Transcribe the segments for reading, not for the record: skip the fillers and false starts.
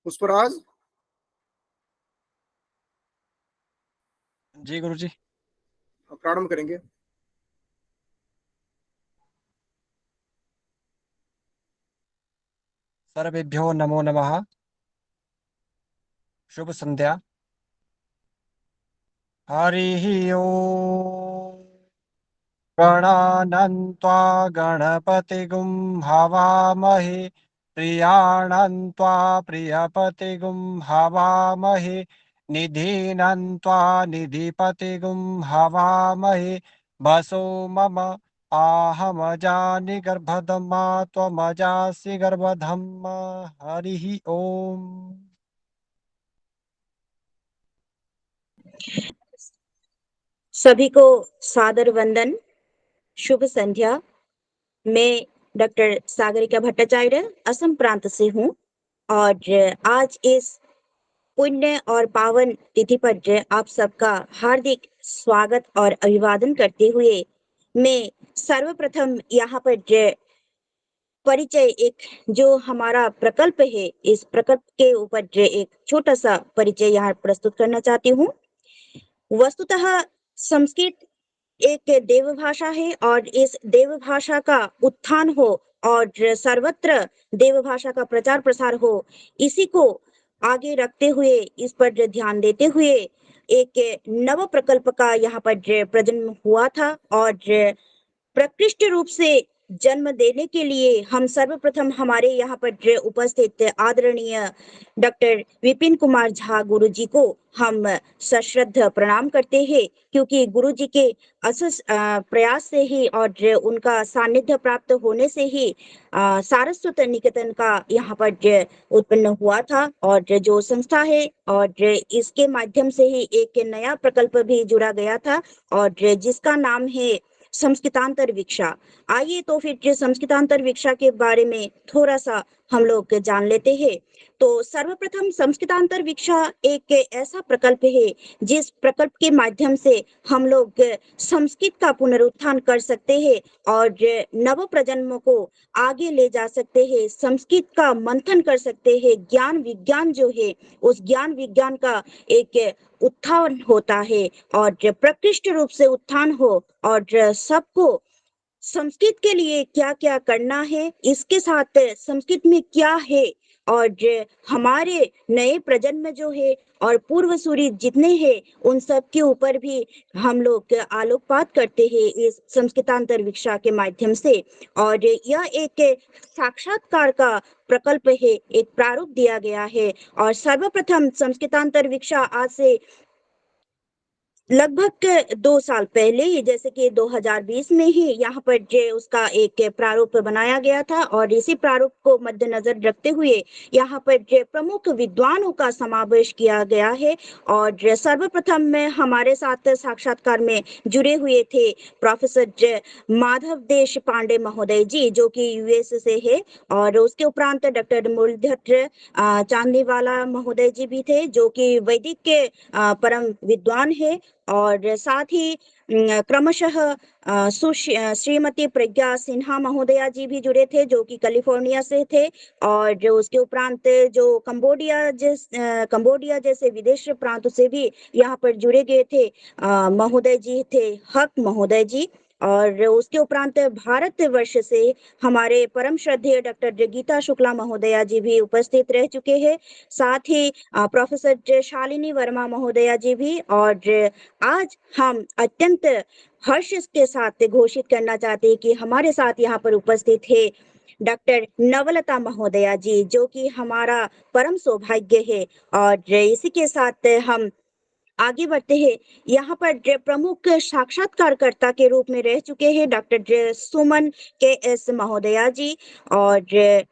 पुष्पराज। जी गुरु जी। प्रारंभ करेंगे। सर्वेभ्यो नमो नमः। शुभ संध्या। हरिः ओम्। गणानन्त्वा गणपतिगुं हवामहे। प्रियाणन्त्वा प्रियपतिगुं हवामहे। निधीनन्त्वा निधिपतिगुं हवामहे। वसो मम आहमजानि गर्भधमा त्वमजासि गर्भधम्मा। हरिः ओम्। सभी को सादर वंदन, शुभ संध्या। मैं डॉक्टर सागरिका भट्टाचार्य असम प्रांत से हूँ और आज इस पुण्य और पावन तिथि पर आप सबका हार्दिक स्वागत और अभिवादन करते हुए मैं सर्वप्रथम यहाँ पर परिचय एक जो हमारा प्रकल्प है इस प्रकल्प के ऊपर एक छोटा सा परिचय यहाँ प्रस्तुत करना चाहती हूँ। वस्तुतः संस्कृत एक देव भाषा है और इस देव भाषा का उत्थान हो और सर्वत्र देव भाषा का प्रचार प्रसार हो, इसी को आगे रखते हुए इस पर ध्यान देते हुए एक नव प्रकल्प का यहाँ पर प्रजन्म हुआ था और प्रकृष्ट रूप से जन्म देने के लिए हम सर्वप्रथम हमारे यहाँ पर उपस्थित आदरणीय डॉक्टर विपिन कुमार झा गुरु जी को हम सश्रद्ध प्रणाम करते हैं, क्योंकि गुरु जी के असस प्रयास से ही और उनका सानिध्य प्राप्त होने से ही सारस्वत निकेतन का यहाँ पर उत्पन्न हुआ था और जो संस्था है और इसके माध्यम से ही एक नया प्रकल्प भी जुड़ा गया था और जिसका नाम है संस्कृतांतर विक्षा। आइए तो फिर संस्कृतांतर विक्षा के बारे में थोड़ा सा हम लोग जान लेते हैं। तो सर्वप्रथम संस्कृतांतर विक्षा एक ऐसा प्रकल्प है जिस प्रकल्प के माध्यम से हम लोग संस्कृत का पुनरुत्थान कर सकते हैं और नव प्रजन्म को आगे ले जा सकते हैं, संस्कृत का मंथन कर सकते हैं, ज्ञान विज्ञान जो है उस ज्ञान विज्ञान का एक उत्थान होता है और प्रकृष्ट रूप से उत्थान हो और सबको संस्कृत के लिए क्या क्या करना है, इसके साथ संस्कृत में क्या है और हमारे नए प्रजन्म जो है और पूर्व सूरी जितने हैं उन सब के ऊपर भी हम लोग आलोकपात करते हैं इस संस्कृतांतर विक्षा के माध्यम से। और यह एक साक्षात्कार का प्रकल्प है, एक प्रारूप दिया गया है और सर्वप्रथम संस्कृतांतर विक्षा आज से लगभग 2 साल पहले ही, जैसे कि 2020 में ही यहाँ पर उसका एक प्रारूप बनाया गया था और इसी प्रारूप को मद्देनजर रखते हुए यहाँ पर प्रमुख विद्वानों का समावेश किया गया है और सर्वप्रथम में हमारे साथ साक्षात्कार में जुड़े हुए थे प्रोफेसर माधव देश पांडे महोदय जी, जो कि यूएस से है और उसके उपरांत डॉक्टर मुरलीधर चांदीवाला महोदय जी भी थे, जो कि वैदिक के परम विद्वान है और साथ ही क्रमशः श्रीमती प्रज्ञा सिन्हा महोदया जी भी जुड़े थे, जो कि कैलिफोर्निया से थे और उसके उपरांत जो कंबोडिया जैसे विदेश प्रांतों से भी यहाँ पर जुड़े गए थे महोदय जी थे, हक महोदय जी। और उसके उपरांत भारत वर्ष से हमारे परम श्रद्धेय डॉक्टर गीता शुक्ला महोदया जी भी उपस्थित रह चुके हैं, साथ ही प्रोफेसर शालिनी वर्मा महोदया जी भी। और आज हम अत्यंत हर्ष के साथ घोषित करना चाहते हैं कि हमारे साथ यहाँ पर उपस्थित है डॉक्टर नवलता महोदया जी, जो कि हमारा परम सौभाग्य है। और इसी के साथ हम आगे बढ़ते हैं। यहाँ पर प्रमुख साक्षात्कारकर्ता के रूप में रह चुके हैं डॉक्टर सुमन के एस महोदया जी और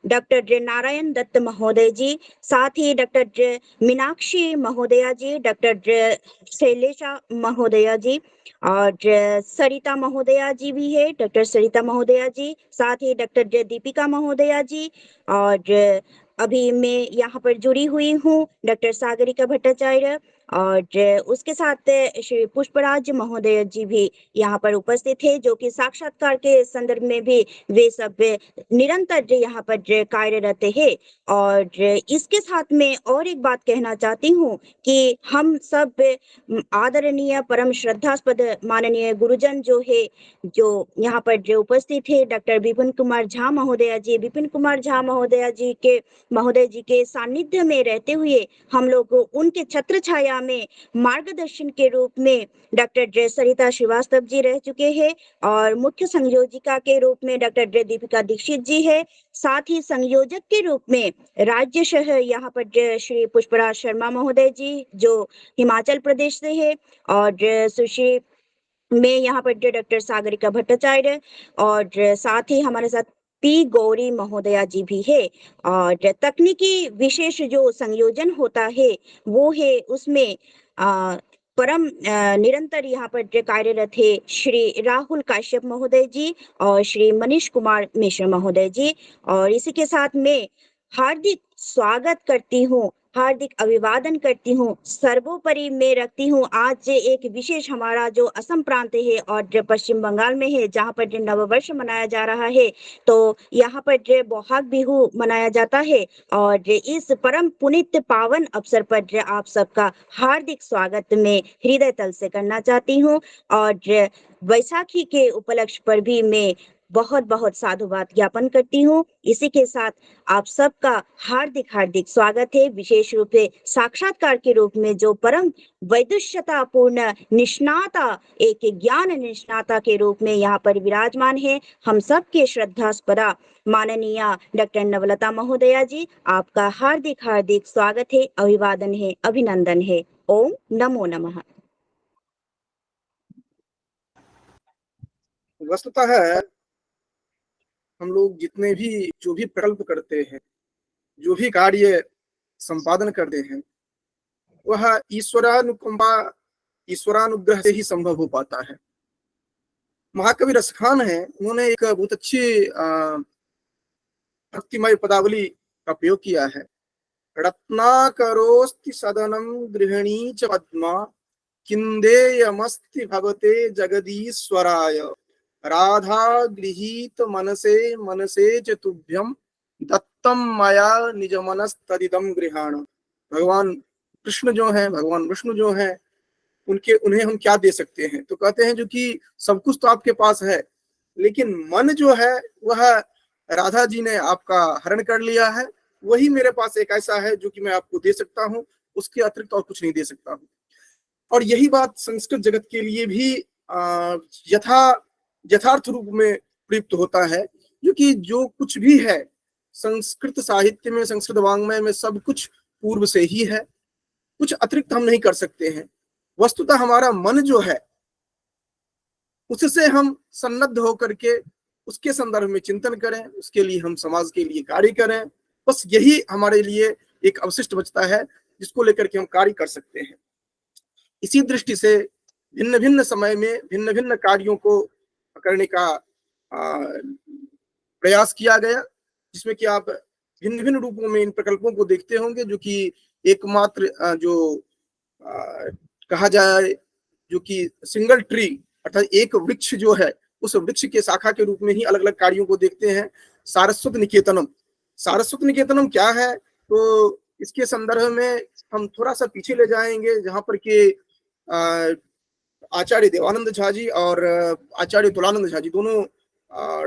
डॉक्टर नारायण दत्त महोदय जी, साथ ही डॉक्टर मीनाक्षी महोदया जी, डॉक्टर शैलेशा महोदया जी और सरिता महोदया जी भी है, डॉक्टर सरिता महोदया जी, साथ ही डॉक्टर दीपिका महोदया जी और अभी मैं यहाँ पर जुड़ी हुई हूँ डॉक्टर सागरिका भट्टाचार्य, और उसके साथ श्री पुष्पराज महोदय जी भी यहाँ पर उपस्थित है, जो कि साक्षात्कार के संदर्भ में भी वे सब निरंतर यहाँ पर कार्यरत है। और इसके साथ में और एक बात कहना चाहती हूँ कि हम सब आदरणीय परम श्रद्धास्पद माननीय गुरुजन जो है, जो यहाँ पर जो उपस्थित है, डॉक्टर विपिन कुमार झा महोदया जी, विपिन कुमार झा महोदय जी के सानिध्य में रहते हुए हम लोग उनके छत्र छाया में मार्गदर्शन के रूप में डॉक्टर सरिता श्रीवास्तव जी रह चुके हैं, और मुख्य संयोजिका के रूप में डॉक्टर दीपिका दीक्षित जी है। साथ ही संयोजक के रूप में राज्यशः यहाँ पर श्री पुष्पराज शर्मा महोदय जी, जो हिमाचल प्रदेश से है, और सुश्री मैं यहाँ पर डॉक्टर सागरिका भट्टाचार्य, और साथ ही हमारे साथ पी गौरी महोदया जी भी है। और तकनीकी विशेष जो संयोजन होता है वो है उसमें परम निरंतर यहाँ पर कार्यरत है श्री राहुल काश्यप महोदय जी और श्री मनीष कुमार मिश्र महोदय जी। और इसी के साथ मैं हार्दिक स्वागत करती हूँ, हार्दिक अभिवादन करती हूँ। सर्वोपरि मैं रखती हूँ आज एक विशेष हमारा जो असम प्रांत है और जो पश्चिम बंगाल में है, जहाँ पर नववर्ष मनाया जा रहा है, तो यहाँ पर बोहाग बिहू मनाया जाता है। और इस परम पुनीत पावन अवसर पर आप सबका हार्दिक स्वागत मैं हृदय तल से करना चाहती हूँ। और वैसाखी के उपलक्ष्य पर भी मैं बहुत बहुत साधुवाद ज्ञापन करती हूँ। इसी के साथ आप सबका हार्दिक हार्दिक स्वागत है। विशेष रूप से साक्षात्कार के रूप में जो परम वैदुष्यता पूर्ण निष्णाता, एक ज्ञान निष्णाता के रूप में यहाँ पर विराजमान है, हम सबके श्रद्धास्पदा माननीय डॉक्टर नवलता महोदया जी, आपका हार्दिक हार्दिक स्वागत है, अभिवादन है, अभिनंदन है। ओम नमो नमः। वस्तुतः है हम लोग जितने भी जो भी प्रकल्प करते हैं, जो भी कार्य संपादन करते हैं, वह ईश्वरानुकंपा, ईश्वरानुग्रह से ही संभव हो पाता है। महाकवि रसखान है, उन्होंने एक बहुत अच्छी भक्तिमय पदावली का प्रयोग किया है। रत्नाकरोस्ति सदनम गृहिणी च पद्मा, किंदेयमस्ति भवते जगदीश्वराय, राधा गृहीत मनसे मनसे च तुभ्यम, दत्तम मया निज मनस तदिदम गृहाण। भगवान कृष्ण जो है, भगवान विष्णु जो है, उन्हें हम क्या दे सकते हैं? तो कहते हैं जो कि सब कुछ तो आपके पास है, लेकिन मन जो है वह राधा जी ने आपका हरण कर लिया है। वही मेरे पास एक ऐसा है जो कि मैं आपको दे सकता हूँ, उसके अतिरिक्त और कुछ नहीं दे सकता हूँ। और यही बात संस्कृत जगत के लिए भी यथार्थ रूप में प्रयुक्त होता है, जो कि जो कुछ भी है संस्कृत साहित्य में, संस्कृत वाङ्मय में, सब कुछ पूर्व से ही है, कुछ अतिरिक्त हम नहीं कर सकते हैं। वस्तुतः हमारा मन जो है, उससे हम सन्नद्ध होकर के उसके संदर्भ में चिंतन करें, उसके लिए हम समाज के लिए कार्य करें, बस यही हमारे लिए एक अवशिष्ट बचता है जिसको लेकर के हम कार्य कर सकते हैं। इसी दृष्टि से भिन्न भिन्न समय में भिन्न भिन्न कार्यों को करने का प्रयास किया गया, जिसमें कि आप भिन्न भिन्न रूपों में इन प्रकल्पों को देखते होंगे, जो कि एकमात्र जो कहा जाए, जो कि सिंगल ट्री अर्थात एक वृक्ष जो है, उस वृक्ष के शाखा के रूप में ही अलग अलग कार्यों को देखते हैं। सारस्वत निकेतनम, सारस्वत निकेतनम क्या है? तो इसके संदर्भ में हम थोड़ा सा पीछे ले जाएंगे, जहां पर कि आचार्य देवानंद झा जी और आचार्य तुलानंद झा जी दोनों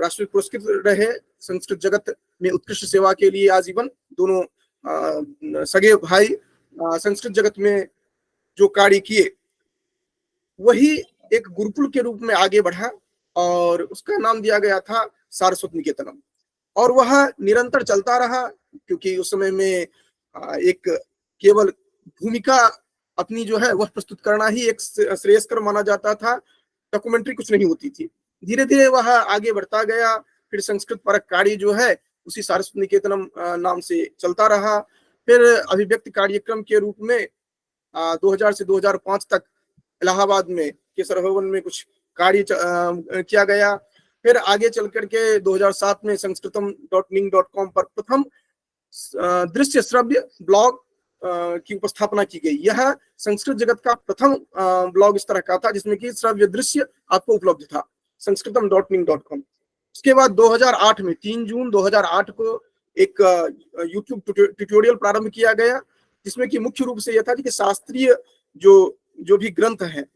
राष्ट्रीय पुरस्कृत रहे संस्कृत जगत में उत्कृष्ट सेवा के लिए आजीवन। दोनों सगे भाई संस्कृत जगत में जो कार्य किए, वही एक गुरुकुल के रूप में आगे बढ़ा और उसका नाम दिया गया था सारस्वत निकेतनम। और वह निरंतर चलता रहा, क्योंकि उस समय में एक केवल भूमिका अपनी जो है वह प्रस्तुत करना ही एक श्रेयस्कर माना जाता था, डॉक्यूमेंट्री कुछ नहीं होती थी। धीरे धीरे वह आगे बढ़ता गया, फिर संस्कृत परक कार्य जो है उसी सारस्वत निकेतनम नाम से चलता रहा। फिर अभिव्यक्ति कार्यक्रम के रूप में 2000 से 2005 तक इलाहाबाद में केसर भवन में कुछ कार्य किया गया। फिर आगे चल करके 2007 में संस्कृतम.ning.com पर प्रथम दृश्य श्रव्य ब्लॉग की उपस्थापना की गई। यह संस्कृत जगत का प्रथम ब्लॉग इस तरह का था जिसमें कि श्रव्य दृश्य आपको उपलब्ध था, sanskritam.ning.com। उसके बाद 2008 में 3 जून 2008 को एक यूट्यूब ट्यूटोरियल प्रारंभ किया गया, जिसमें कि मुख्य रूप से यह था कि शास्त्रीय जो भी ग्रंथ है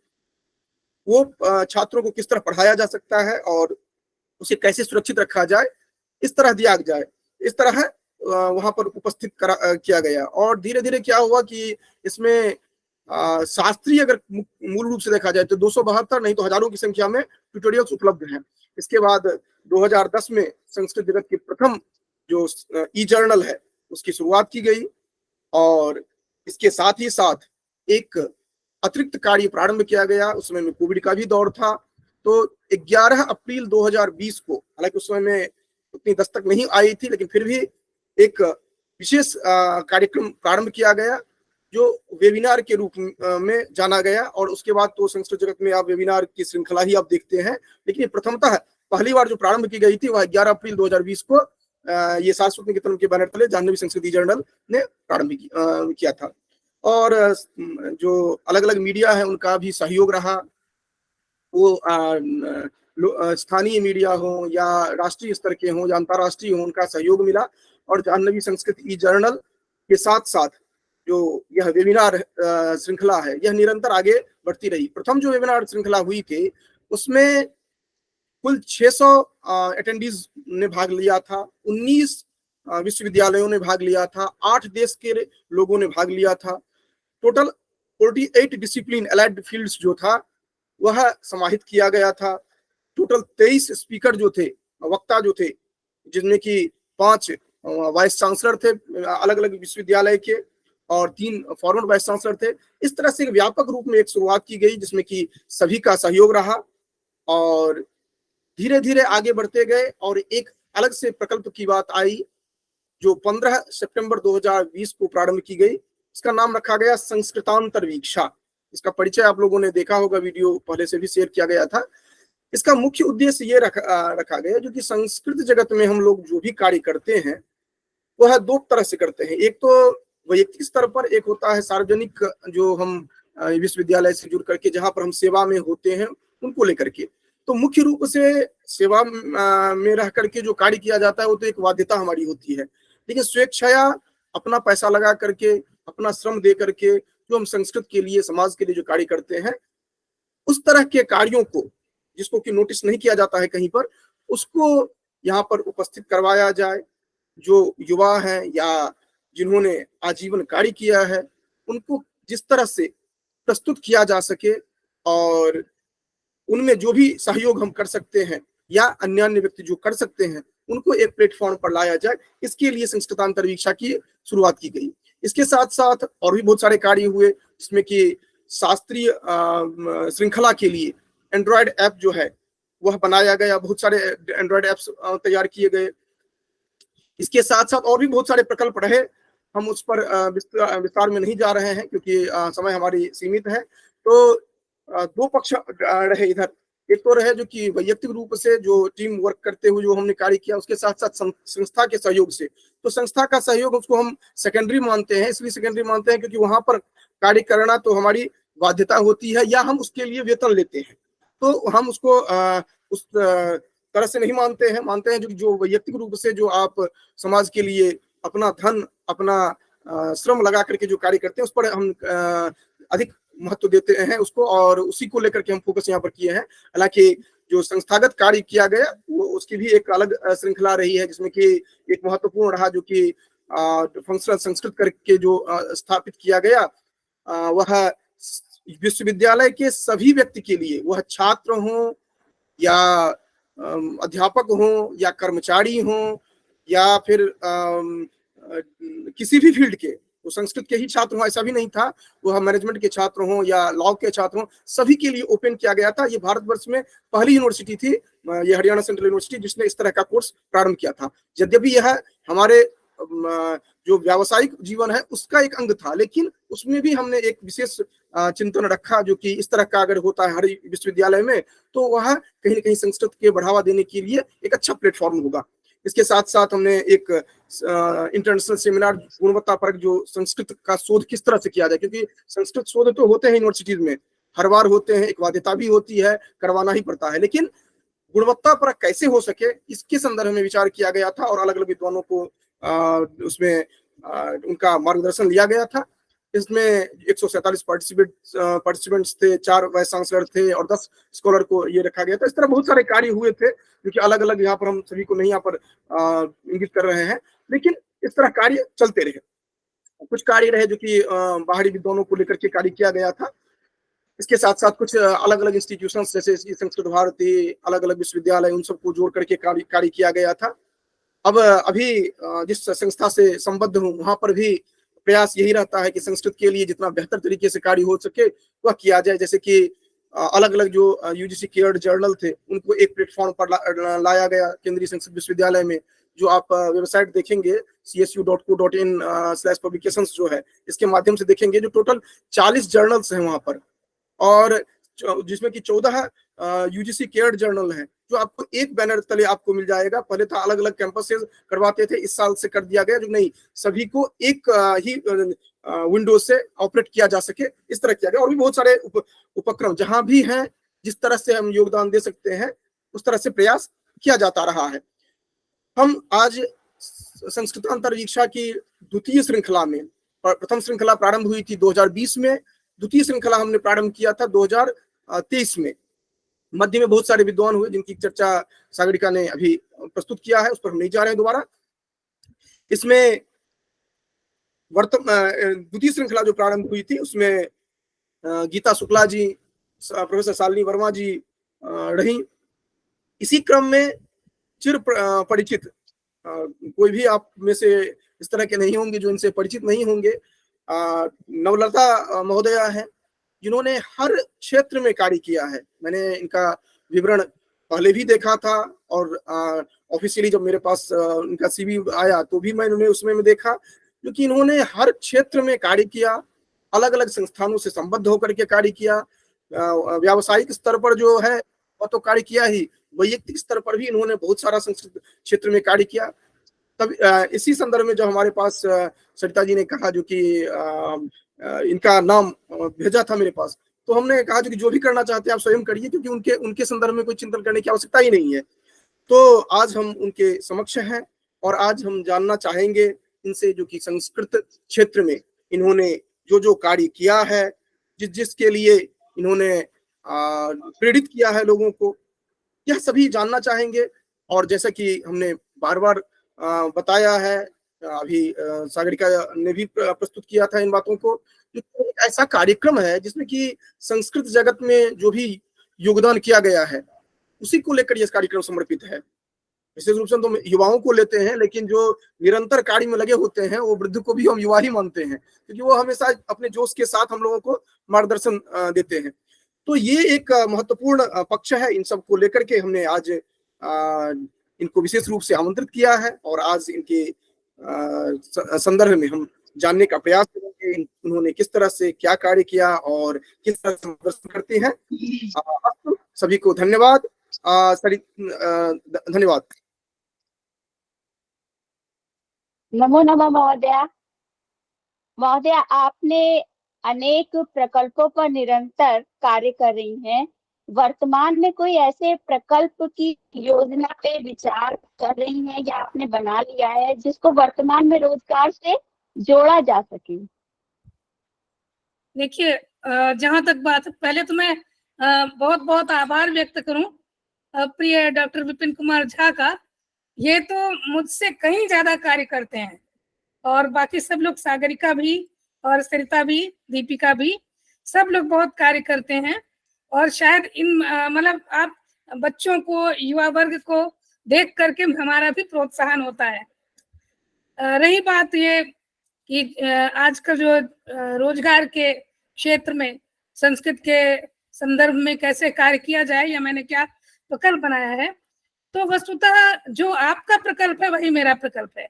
वो छात्रों को किस तरह पढ़ाया जा सकता है और उसे कैसे सुरक्षित रखा जाए, इस तरह दिया जाए, इस तरह वहां पर उपस्थित किया गया। और धीरे धीरे क्या हुआ कि इसमें शास्त्रीय अगर मूल रूप से देखा जाए तो 272 नहीं तो हजारों की संख्या में ट्यूटोरियल्स उपलब्ध हैं। इसके बाद 2010 में संस्कृत जगत के प्रथम जो ई जर्नल है उसकी शुरुआत की गई, और इसके साथ ही साथ एक अतिरिक्त कार्य प्रारंभ किया गया। उस समय में कोविड का भी दौर था, तो 11 अप्रैल 2020 को, हालांकि उस समय में उतनी दस्तक नहीं आई थी, लेकिन फिर भी एक विशेष कार्यक्रम प्रारंभ किया गया जो वेबिनार के रूप में जाना गया। और उसके बाद तो संस्कृत जगत में आप वेबिनार की श्रृंखला ही आप देखते हैं, लेकिन प्रथमतः पहली बार जो प्रारंभ की गई थी वह 11 अप्रैल 2020 को ये सारस्वत निकेतन के बैनर तले जाह्नवी संस्कृत जर्नल ने प्रारंभ किया था। और जो अलग अलग मीडिया है उनका भी सहयोग रहा, वो स्थानीय मीडिया हो या राष्ट्रीय स्तर के हो या अंतर्राष्ट्रीय हो, उनका सहयोग मिला। और जाह्नवी संस्कृत ई जर्नल के साथ साथ जो यह वेबिनार श्रृंखला है यह निरंतर आगे बढ़ती रही। प्रथम जो वेबिनार श्रृंखला हुई थी उसमें कुल 600 अटेंडीज ने भाग लिया था, 19 विश्वविद्यालयों ने भाग लिया था, 8 देश के लोगों ने भाग लिया था। टोटल 48 डिसिप्लिन एलाइड फील्ड्स जो था वह समाहित किया गया था। टोटल 23 स्पीकर जो थे, वक्ता जो थे, जिनमें कि 5 वाइस चांसलर थे अलग अलग विश्वविद्यालय के और 3 फॉरवर्ड वाइस चांसलर थे। इस तरह से व्यापक रूप में एक शुरुआत की गई जिसमें कि सभी का सहयोग रहा और धीरे धीरे आगे बढ़ते गए। और एक अलग से प्रकल्प की बात आई जो 15 सितंबर 2020 को प्रारंभ की गई। इसका नाम रखा गया संस्कृतांतरवीक्षा। इसका परिचय आप लोगों ने देखा होगा, वीडियो पहले से भी शेयर किया गया था। इसका मुख्य उद्देश्य ये रखा गया जो कि संस्कृत जगत में हम लोग जो भी कार्य करते हैं वह 2 तरह से करते हैं। एक तो वैयक्तिक स्तर पर, एक होता है सार्वजनिक, जो हम विश्वविद्यालय से जुड़ करके जहां पर हम सेवा में होते हैं उनको लेकर के। तो मुख्य रूप से सेवा में रह करके जो कार्य किया जाता है वो तो एक बाध्यता हमारी होती है, लेकिन स्वेच्छया अपना पैसा लगा करके, अपना श्रम दे करके जो हम संस्कृत के लिए, समाज के लिए जो कार्य करते हैं, उस तरह के कार्यों को जिसको कि नोटिस नहीं किया जाता है कहीं पर, उसको यहाँ पर उपस्थित करवाया जाए। जो युवा हैं या जिन्होंने आजीवन कार्य किया है उनको जिस तरह से प्रस्तुत किया जा सके और उनमें जो भी सहयोग हम कर सकते हैं या अन्य व्यक्ति जो कर सकते हैं उनको एक प्लेटफॉर्म पर लाया जाए, इसके लिए संस्कृतांतरवीक्षा की शुरुआत की गई। इसके साथ साथ और भी बहुत सारे कार्य हुए जिसमें कि शास्त्रीय श्रृंखला के लिए एंड्रॉयड ऐप जो है वह बनाया गया, बहुत सारे एंड्रॉयड ऐप्स तैयार किए गए। इसके साथ साथ और भी बहुत सारे प्रकल्प रहे, हम उस पर विस्तार में नहीं जा रहे हैं क्योंकि समय हमारी सीमित है। तो 2 पक्ष रहे इधर, एक तो रहे जो कि वैयक्तिक रूप से जो टीम वर्क करते हुए जो हमने कार्य किया, उसके साथ साथ संस्था के सहयोग से। तो संस्था का सहयोग उसको हम सेकेंडरी मानते हैं, इसलिए सेकेंडरी मानते हैं क्योंकि वहां पर कार्य करना तो हमारी बाध्यता होती है या हम उसके लिए वेतन लेते हैं, तो हम उसको उस तरह से नहीं मानते हैं। मानते हैं जो वैयक्तिक रूप से जो आप समाज के लिए अपना धन, अपना श्रम लगा करके जो कार्य करते हैं उस पर हम अधिक महत्व देते हैं उसको, और उसी को लेकर के हम फोकस यहाँ पर किए हैं। हालांकि जो संस्थागत कार्य किया गया वो उसकी भी एक अलग श्रृंखला रही है जिसमें कि एक महत्वपूर्ण रहा जो कि फंक्शनल संस्कृत करके जो स्थापित किया गया, वह विश्वविद्यालय के सभी व्यक्ति के लिए, वह छात्र हों या अध्यापक हों या कर्मचारी हों या फिर किसी भी फील्ड के, वो संस्कृत के ही छात्र हों ऐसा भी नहीं था, वह मैनेजमेंट के छात्र हों या लॉ के छात्र हों, सभी के लिए ओपन किया गया था। ये भारतवर्ष में पहली यूनिवर्सिटी थी, ये हरियाणा सेंट्रल यूनिवर्सिटी, जिसने इस तरह का कोर्स प्रारंभ किया था। यद्यपि यह हमारे जो व्यावसायिक जीवन है उसका एक अंग था, लेकिन उसमें भी हमने एक विशेष चिंतन रखा जो कि इस तरह का अगर होता है हर विश्वविद्यालय में तो वह कहीं न कहीं संस्कृत के बढ़ावा देने के लिए एक अच्छा प्लेटफॉर्म होगा। इसके साथ साथ हमने एक इंटरनेशनल सेमिनार गुणवत्ता पर जो संस्कृत का शोध किस तरह से किया जाए, क्योंकि संस्कृत शोध तो होते हैं यूनिवर्सिटीज में, हर बार होते हैं, एक बाध्यता भी होती है, करवाना ही पड़ता है, लेकिन गुणवत्ता पर कैसे हो सके इसके संदर्भ में विचार किया गया था और अलग अलग विद्वानों को उसमें उनका मार्गदर्शन लिया गया था। इसमें 147 पार्टिसिपेंट्स थे, 4 वाइस चांसलर थे और 10 स्कॉलर को ये रखा गया था। इस तरह बहुत सारे कार्य हुए थे जो कि अलग अलग यहाँ पर हम सभी को नहीं यहाँ पर इंगित कर रहे हैं, लेकिन इस तरह कार्य चलते रहे। कुछ कार्य रहे जो कि बाहरी विद्वानों को लेकर के कार्य किया गया था। इसके साथ साथ कुछ अलग अलग इंस्टीट्यूशंस जैसे संस्कृत भारती, अलग अलग विश्वविद्यालय, उन सबको जोड़ करके कार्य किया गया था। अब अभी जिस संस्था से संबद्ध हूँ वहां पर भी प्रयास यही रहता है कि संस्कृत के लिए जितना बेहतर तरीके से कार्य हो सके वह किया जाए। जैसे कि अलग अलग जो यूजीसी केयर्ड जर्नल थे उनको एक प्लेटफॉर्म पर लाया गया केंद्रीय संस्कृत विश्वविद्यालय में, जो आप वेबसाइट देखेंगे csu.co.in/publications जो है, इसके माध्यम से देखेंगे जो टोटल 40 जर्नल्स हैं वहां पर, और जिसमें कि 14 यूजीसी केयर्ड जर्नल हैं जो आपको एक बैनर तले आपको मिल जाएगा। पहले था अलग अलग कैंपस से करवाते थे, इस साल से कर दिया गया जो नहीं, सभी को एक ही विंडोज से ऑपरेट किया जा सके, इस तरह किया गया। और भी बहुत सारे उपक्रम जहां भी हैं, जिस तरह से हम योगदान दे सकते हैं उस तरह से प्रयास किया जाता रहा है। हम आज संस्कृतांतर दीक्षा की द्वितीय श्रृंखला में, प्रथम श्रृंखला प्रारंभ हुई थी 2020 में, द्वितीय श्रृंखला हमने प्रारंभ किया था 2023 में। मध्य में बहुत सारे विद्वान हुए जिनकी चर्चा सागरिका ने अभी प्रस्तुत किया है, उस पर हम नहीं जा रहे हैं दोबारा। इसमें द्वितीय श्रृंखला जो प्रारंभ हुई थी उसमें गीता शुक्ला जी, प्रोफेसर शालिनी वर्मा जी रही। इसी क्रम में चिर परिचित, कोई भी आप में से इस तरह के नहीं होंगे जो इनसे परिचित नहीं होंगे, नवलता महोदया है जिन्होंने हर क्षेत्र में कार्य किया है। मैंने इनका विवरण पहले भी देखा था और ऑफिशियली जब मेरे पास इनका सीवी आया तो भी मैंने उसमें देखा, क्योंकि इन्होंने हर क्षेत्र में कार्य किया, अलग अलग संस्थानों से संबद्ध होकर के कार्य किया। व्यावसायिक स्तर पर जो है वह तो कार्य किया ही, वैयक्तिक स्तर पर भी इन्होंने बहुत सारा संस्कृत क्षेत्र में कार्य किया। तब इसी संदर्भ में जब हमारे पास सरिता जी ने कहा जो कि इनका नाम भेजा था मेरे पास, तो हमने कहा जो कि जो भी करना चाहते हैं आप स्वयं करिए, क्योंकि उनके संदर्भ में कोई चिंतन करने की आवश्यकता ही नहीं है। तो आज हम उनके समक्ष हैं और आज हम जानना चाहेंगे इनसे जो कि संस्कृत क्षेत्र में इन्होंने जो जो कार्य किया है, जिसके लिए इन्होंने प्रेरित किया है लोगों को, यह सभी जानना चाहेंगे। और जैसा कि हमने बार बार बताया है, अभी सागरिका ने भी प्रस्तुत किया था इन बातों को, एक ऐसा कार्यक्रम है जिसमें कि संस्कृत जगत में जो भी योगदान किया गया है उसी को लेकर यह कार्यक्रम समर्पित है। विशेष रूप से तो युवाओं को लेते हैं, लेकिन जो निरंतर कार्य में लगे होते हैं वो वृद्ध को भी हम युवा ही मानते हैं, क्योंकि वो हमेशा अपने जोश के साथ हम लोगों को मार्गदर्शन देते हैं। तो ये एक महत्वपूर्ण पक्ष है, इन सब को लेकर के हमने आज इनको विशेष रूप से आमंत्रित किया है और आज इनके संदर्भ में हम जानने का प्रयास करेंगे उन्होंने किस तरह से क्या कार्य किया और किस तरह से प्रदर्शन करते हैं। सभी को धन्यवाद। धन्यवाद। नमो नमः महोदया। महोदया, आपने अनेक प्रकल्पों पर निरंतर कार्य कर रही हैं। वर्तमान में कोई ऐसे प्रकल्प की योजना पे विचार कर रही हैं या आपने बना लिया है जिसको वर्तमान में रोजगार से जोड़ा जा सके? देखिए, जहां तक बात, पहले तो मैं बहुत बहुत आभार व्यक्त करूं प्रिय डॉक्टर विपिन कुमार झा का। ये तो मुझसे कहीं ज्यादा कार्य करते हैं और बाकी सब लोग, सागरिका भी और सरिता भी, दीपिका भी, सब लोग बहुत कार्य करते हैं। और शायद इन मतलब आप बच्चों को, युवा वर्ग को देख करके हमारा भी प्रोत्साहन होता है। रही बात ये कि आजकल जो रोजगार के क्षेत्र में संस्कृत के संदर्भ में कैसे कार्य किया जाए या मैंने क्या प्रकल्प बनाया है, तो वस्तुतः जो आपका प्रकल्प है वही मेरा प्रकल्प है।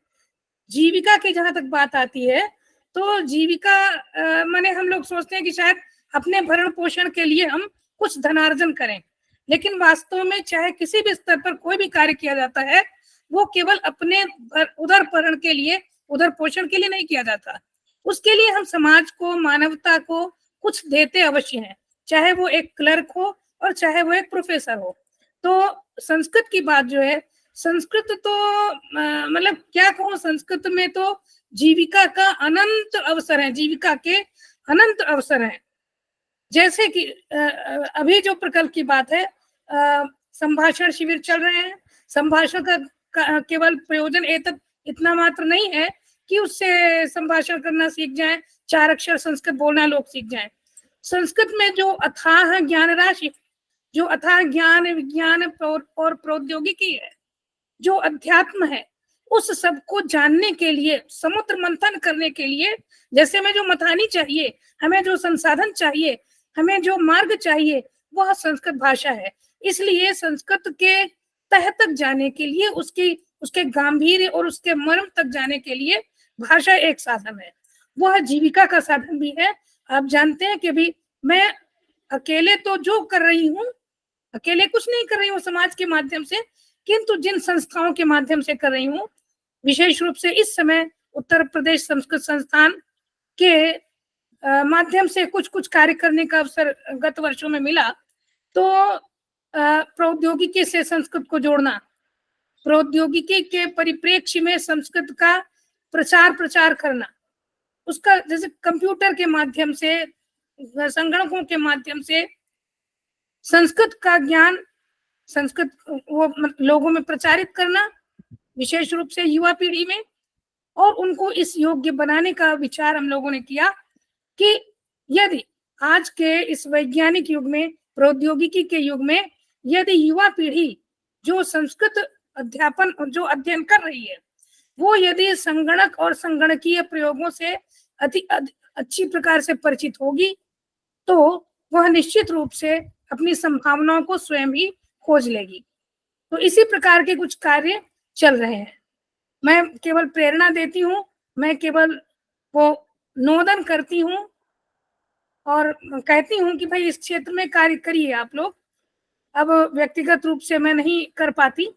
जीविका की जहां तक बात आती है तो जीविका माने हम लोग सोचते हैं कि शायद अपने भरण पोषण के लिए हम कुछ धनार्जन करें, लेकिन वास्तव में चाहे किसी भी स्तर पर कोई भी कार्य किया जाता है वो केवल अपने उदर भरण के लिए, उदर पोषण के लिए नहीं किया जाता। उसके लिए हम समाज को, मानवता को कुछ देते अवश्य हैं, चाहे वो एक क्लर्क हो और चाहे वो एक प्रोफेसर हो। तो संस्कृत की बात जो है, संस्कृत तो मतलब क्या कहूँ, संस्कृत में तो जीविका का अनंत अवसर है, जीविका के अनंत अवसर हैं। जैसे कि अभी जो प्रकल्प की बात है, संभाषण शिविर चल रहे हैं। संभाषण का केवल प्रयोजन इतना मात्र नहीं है कि उससे संभाषण करना सीख जाएं, 4 अक्षर संस्कृत बोलना लोग सीख जाएं। संस्कृत में जो अथाह ज्ञान राशि, जो अथाह ज्ञान, विज्ञान और प्रौद्योगिकी है, जो अध्यात्म है, उस सब को जानने के लिए, समुद्र मंथन करने के लिए, जैसे हमें जो मथानी चाहिए, हमें जो संसाधन चाहिए, हमें जो मार्ग चाहिए, वह संस्कृत भाषा है। इसलिए संस्कृत के तह तक जाने के लिए, उसके गांभीर्य और उसके मर्म तक जाने के लिए भाषा एक साधन है, वह जीविका का साधन भी है। आप जानते हैं कि अभी मैं अकेले तो जो कर रही हूँ, अकेले कुछ नहीं कर रही हूँ समाज के माध्यम से, किंतु जिन संस्थाओं के माध्यम से कर रही हूँ, विशेष रूप से इस समय उत्तर प्रदेश संस्कृत संस्थान के माध्यम से कुछ कार्य करने का अवसर गत वर्षों में मिला। तो प्रौद्योगिकी से संस्कृत को जोड़ना, प्रौद्योगिकी के परिप्रेक्ष्य में संस्कृत का प्रचार करना, उसका जैसे कंप्यूटर के माध्यम से, संगणकों के माध्यम से संस्कृत का ज्ञान, संस्कृत वो लोगों में प्रचारित करना, विशेष रूप से युवा पीढ़ी में, और उनको इस योग्य बनाने का विचार हम लोगों ने किया कि यदि आज के इस वैज्ञानिक युग में, प्रौद्योगिकी के युग में, यदि युवा पीढ़ी जो संस्कृत अध्यापन, जो अध्ययन कर रही है, वो यदि संगणक और संगणकीय प्रयोगों से अच्छी प्रकार से परिचित होगी, तो वह निश्चित रूप से अपनी संभावनाओं को स्वयं ही खोज लेगी। तो इसी प्रकार के कुछ कार्य चल रहे हैं। मैं केवल प्रेरणा देती हूँ, मैं केवल वो नोदन करती हूँ और कहती हूँ कि भाई इस क्षेत्र में कार्य करिए आप लोग। अब व्यक्तिगत रूप से मैं नहीं कर पाती,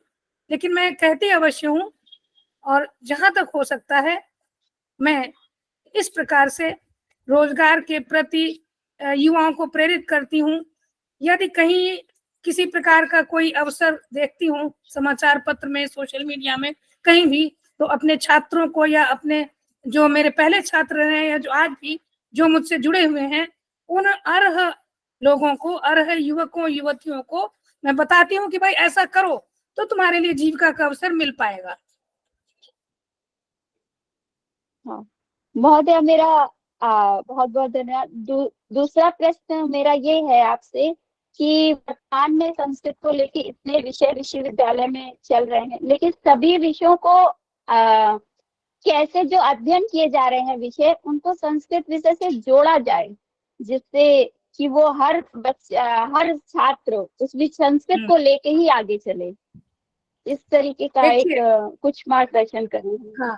लेकिन मैं कहती अवश्य हूँ, और जहां तक हो सकता है मैं इस प्रकार से रोजगार के प्रति युवाओं को प्रेरित करती हूँ। यदि कहीं किसी प्रकार का कोई अवसर देखती हूँ, समाचार पत्र में, सोशल मीडिया में, कहीं भी, तो अपने छात्रों को या अपने जो मेरे पहले छात्र रहे या जो आज भी जो मुझसे जुड़े हुए हैं, उन अर्ह लोगों को, अर्ह युवकों युवतियों को मैं बताती हूँ कि भाई ऐसा करो तो तुम्हारे लिए जीविका का अवसर मिल पाएगा। हाँ महोदय, मेरा बहुत बहुत धन्यवाद। दूसरा प्रश्न मेरा ये है आपसे कि वर्तमान में संस्कृत को लेके इतने विषय विश्वविद्यालय में चल रहे हैं, लेकिन सभी विषयों को कैसे जो अध्ययन किए जा रहे हैं विषय, उनको संस्कृत विषय से जोड़ा जाए, जिससे कि वो हर छात्र उस संस्कृत को लेके ही आगे चले। इस तरीके का एक कुछ मार्गदर्शन करें। हाँ,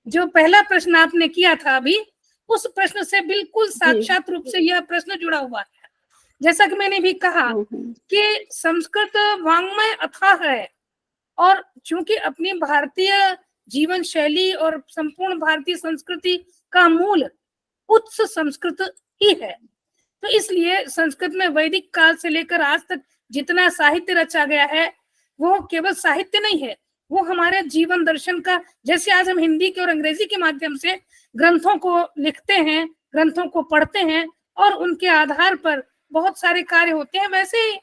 जो पहला प्रश्न आपने किया था अभी, उस प्रश्न से बिल्कुल साक्षात रूप से यह प्रश्न जुड़ा हुआ है। जैसा कि मैंने भी कहा कि संस्कृत वाङ्मय अथाह है, और चूंकि अपनी भारतीय जीवन शैली और संपूर्ण भारतीय संस्कृति का मूल उच्च संस्कृत ही है, तो इसलिए संस्कृत में वैदिक काल से लेकर आज तक जितना साहित्य रचा गया है, वो केवल साहित्य नहीं है, वो हमारे जीवन दर्शन का, जैसे आज हम हिंदी के और अंग्रेजी के माध्यम से ग्रंथों को लिखते हैं, ग्रंथों को पढ़ते हैं और उनके आधार पर बहुत सारे कार्य होते हैं, वैसे ही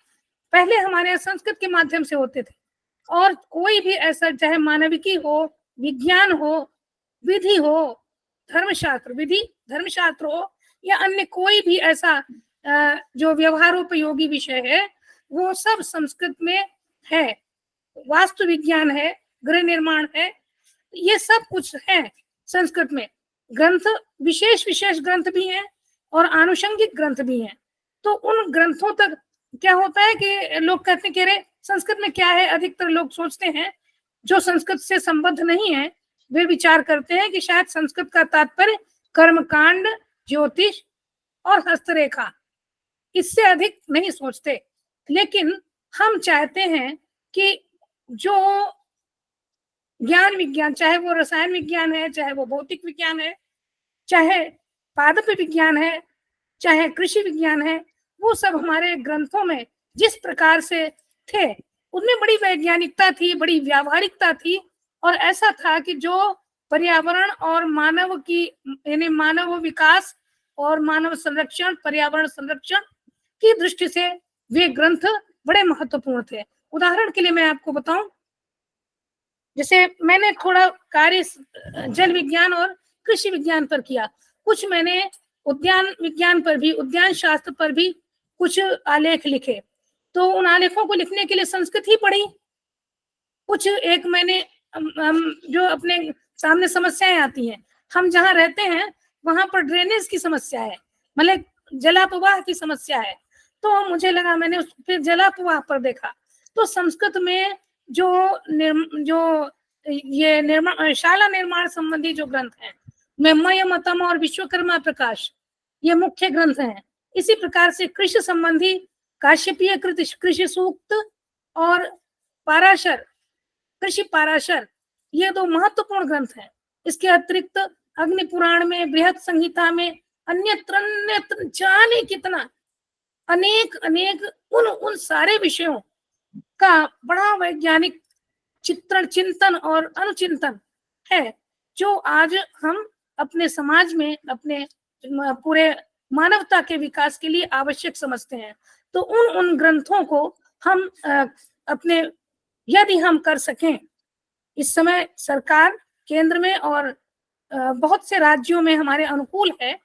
पहले हमारे संस्कृत के माध्यम से होते थे। और कोई भी ऐसा, चाहे मानविकी हो, विज्ञान हो, विधि हो, धर्मशास्त्र, विधि धर्मशास्त्र हो, या अन्य कोई भी ऐसा जो व्यवहारोपयोगी विषय है, वो सब संस्कृत में है। वास्तु विज्ञान है, गृह निर्माण है, ये सब कुछ है संस्कृत में। ग्रंथ, विशेष ग्रंथ भी हैं और आनुषंगिक ग्रंथ भी हैं। तो उन ग्रंथों तक क्या होता है कि लोग कहते हैं कि अरे संस्कृत में क्या है, अधिकतर लोग सोचते हैं, जो संस्कृत से संबद्ध नहीं है वे विचार करते हैं कि शायद संस्कृत का तात्पर्य कर्मकांड, ज्योतिष और हस्तरेखा, इससे अधिक नहीं सोचते। लेकिन हम चाहते हैं कि जो ज्ञान विज्ञान, चाहे वो रसायन विज्ञान है, चाहे वो भौतिक विज्ञान है, चाहे पादप विज्ञान है, चाहे कृषि विज्ञान है, वो सब हमारे ग्रंथों में जिस प्रकार से थे उनमें बड़ी वैज्ञानिकता थी, बड़ी व्यावहारिकता थी, और ऐसा था कि जो पर्यावरण और मानव की, यानी मानव विकास और मानव संरक्षण, पर्यावरण संरक्षण की दृष्टि से वे ग्रंथ बड़े महत्वपूर्ण थे। उदाहरण के लिए मैं आपको बताऊं, जैसे मैंने थोड़ा कार्य जल विज्ञान और कृषि विज्ञान पर किया, कुछ मैंने उद्यान विज्ञान पर भी, उद्यान शास्त्र पर भी कुछ आलेख लिखे, तो उन आलेखों को लिखने के लिए संस्कृत ही पढ़ी। कुछ एक मैंने हम जो अपने सामने समस्याएं आती हैं, हम जहाँ रहते हैं वहां पर ड्रेनेज की समस्या है, मतलब जलापवाह की समस्या है, तो मुझे लगा, मैंने फिर जलापवाह पर देखा, तो संस्कृत में जो ये निर्माण, शाला निर्माण संबंधी जो ग्रंथ हैं, मय मतम और विश्वकर्मा प्रकाश, ये मुख्य ग्रंथ हैं। इसी प्रकार से कृषि संबंधी काश्यपीय कृत कृषि सूक्त और पाराशर, कृषि पाराशर, ये दो महत्वपूर्ण ग्रंथ हैं। इसके अतिरिक्त अग्नि पुराण में, बृहत संहिता में, अन्यत्र जाने कितना अनेक अनेक उन सारे विषयों का बड़ा वैज्ञानिक चित्रण, चिंतन और अनुचिंतन है, जो आज हम अपने समाज में, अपने पूरे मानवता के विकास के लिए आवश्यक समझते हैं। तो उन ग्रंथों को हम अपने, यदि हम कर सकें, इस समय सरकार केंद्र में और बहुत से राज्यों में हमारे अनुकूल है,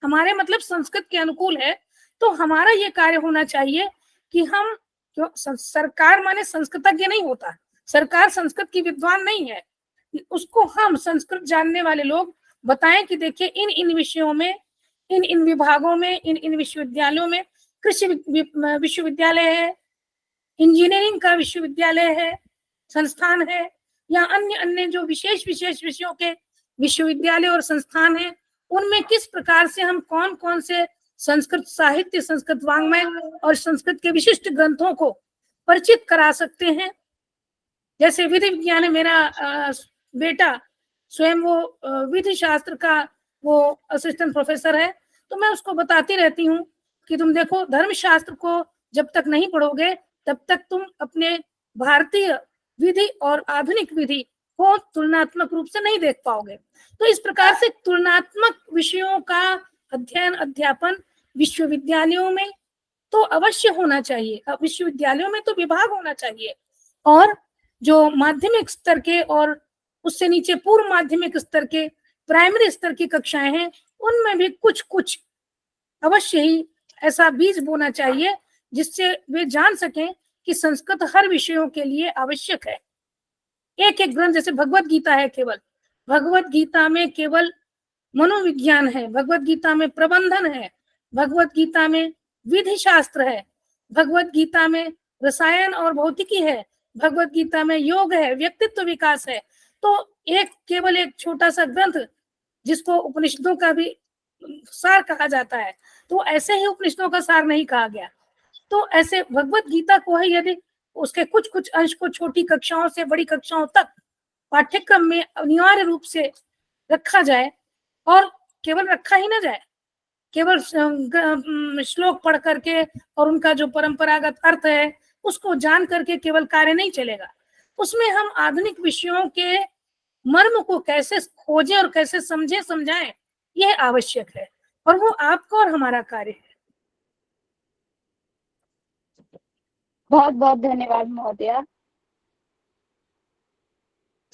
हमारे मतलब संस्कृत के अनुकूल है, तो हमारा ये कार्य होना चाहिए कि हम, सरकार माने संस्कृतज्ञ नहीं होता, सरकार संस्कृत की विद्वान नहीं है, उसको हम संस्कृत जानने वाले लोग बताएं कि देखिए इन विषयों में, इन विभागों में, इन विश्वविद्यालयों में, कृषि विश्वविद्यालय है, इंजीनियरिंग का विश्वविद्यालय है, संस्थान है, या अन्य अन्य जो विशेष विषयों के विश्वविद्यालय और संस्थान हैं, उनमें किस प्रकार से हम कौन कौन से संस्कृत साहित्य, संस्कृत वाङ्मय और संस्कृत के विशिष्ट ग्रंथों को परिचित करा सकते हैं। जैसे विधि विज्ञान है, मेरा बेटा स्वयं वो विधि शास्त्र का वो असिस्टेंट प्रोफेसर है, तो मैं उसको बताती रहती हूँ कि तुम देखो, धर्मशास्त्र को जब तक नहीं पढ़ोगे तब तक तुम अपने भारतीय विधि और आधुनिक विधि को तुलनात्मक रूप से नहीं देख पाओगे। तो इस प्रकार से तुलनात्मक विषयों का अध्ययन, अध्यापन विश्वविद्यालयों में तो अवश्य होना चाहिए, विश्वविद्यालयों में तो विभाग होना चाहिए, और जो माध्यमिक स्तर के और उससे नीचे पूर्व माध्यमिक स्तर के, प्राइमरी स्तर की कक्षाएं हैं, उनमें भी कुछ कुछ अवश्य ही ऐसा बीज बोना चाहिए जिससे वे जान सकें कि संस्कृत हर विषयों के लिए आवश्यक है। एक एक ग्रंथ, जैसे भगवत गीता है, केवल भगवत गीता में केवल मनोविज्ञान है, भगवत गीता में प्रबंधन है, भगवत गीता में विधि शास्त्र है, भगवत गीता में रसायन और भौतिकी है, भगवत गीता में योग है, व्यक्तित्व विकास है। तो केवल एक छोटा सा ग्रंथ जिसको उपनिषदों का भी सार कहा जाता है, तो ऐसे ही उपनिषदों का सार नहीं कहा गया। तो ऐसे भगवत गीता को है, यदि उसके कुछ कुछ अंश को छोटी कक्षाओं से बड़ी कक्षाओं तक पाठ्यक्रम में अनिवार्य रूप से रखा जाए, और केवल रखा ही ना जाए, केवल श्लोक पढ़ करके और उनका जो परंपरागत अर्थ है उसको जान करके केवल कार्य नहीं चलेगा। उसमें हम आधुनिक विषयों के मर्म को कैसे खोजें और कैसे समझाएं, यह आवश्यक है, और वो आपका और हमारा कार्य है। बहुत बहुत धन्यवाद महोदया।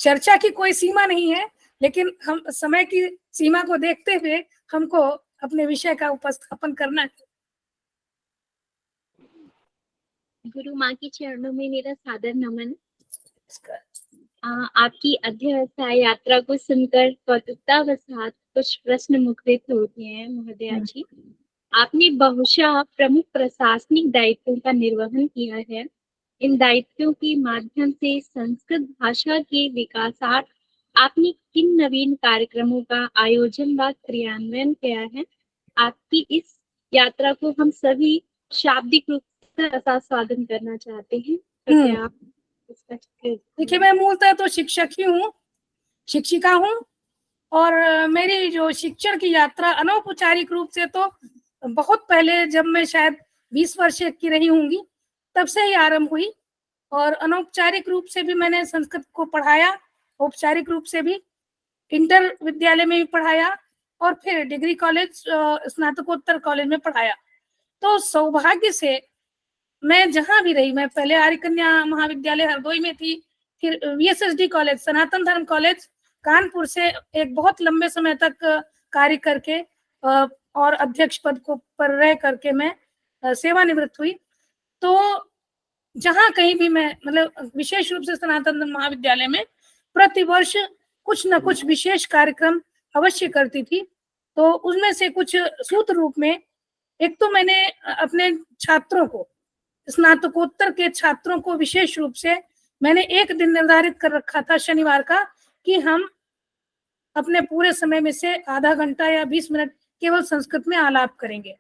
चर्चा की कोई सीमा नहीं है, लेकिन हम समय की सीमा को देखते हुए हमको अपने विषय का उपस्थापन करना है। गुरु माँ के चरणों में मेरा सादर नमन। आपकी अध्ययन यात्रा को सुनकर कौतुकतावसात कुछ प्रश्न मुखरित होते हैं महोदया जी। आपने बहुशः प्रमुख प्रशासनिक दायित्वों का निर्वहन किया है। इन दायित्वों के माध्यम से संस्कृत भाषा के विकासार्थ आपने किन नवीन कार्यक्रमों का आयोजन व क्रियान्वयन किया है? आपकी इस यात्रा को हम सभी शाब्दिक रूप से स्वागत करना चाहते हैं। कृपया आप इसका जिक्र। देखिए, मैं मूलतः तो शिक्षक ही हूँ, शिक्षिका हूँ, और मेरी जो शिक्षण की यात्रा अनौपचारिक रूप से तो बहुत पहले, जब मैं शायद 20 वर्ष की रही होंगी, तब से ही आरंभ हुई। और अनौपचारिक रूप से भी मैंने संस्कृत को पढ़ाया, औपचारिक रूप से भी इंटर विद्यालय में भी पढ़ाया, और फिर डिग्री कॉलेज, स्नातकोत्तर कॉलेज में पढ़ाया। तो सौभाग्य से मैं जहां भी रही, मैं पहले आर्य कन्या महाविद्यालय हरदोई में थी, फिर VSSD कॉलेज, सनातन धर्म कॉलेज कानपुर से एक बहुत लंबे समय तक कार्य करके और अध्यक्ष पद को पर रह करके मैं सेवानिवृत्त हुई। तो जहां कहीं भी मैं, मतलब विशेष रूप से सनातन धर्म महाविद्यालय में प्रतिवर्ष कुछ न कुछ विशेष कार्यक्रम अवश्य करती थी। तो उसमें से कुछ सूत्र रूप में, एक तो मैंने अपने छात्रों को, स्नातकोत्तर के छात्रों को विशेष रूप से मैंने एक दिन निर्धारित कर रखा था शनिवार का, कि हम अपने पूरे समय में से आधा घंटा या 20 मिनट केवल संस्कृत में आलाप करेंगे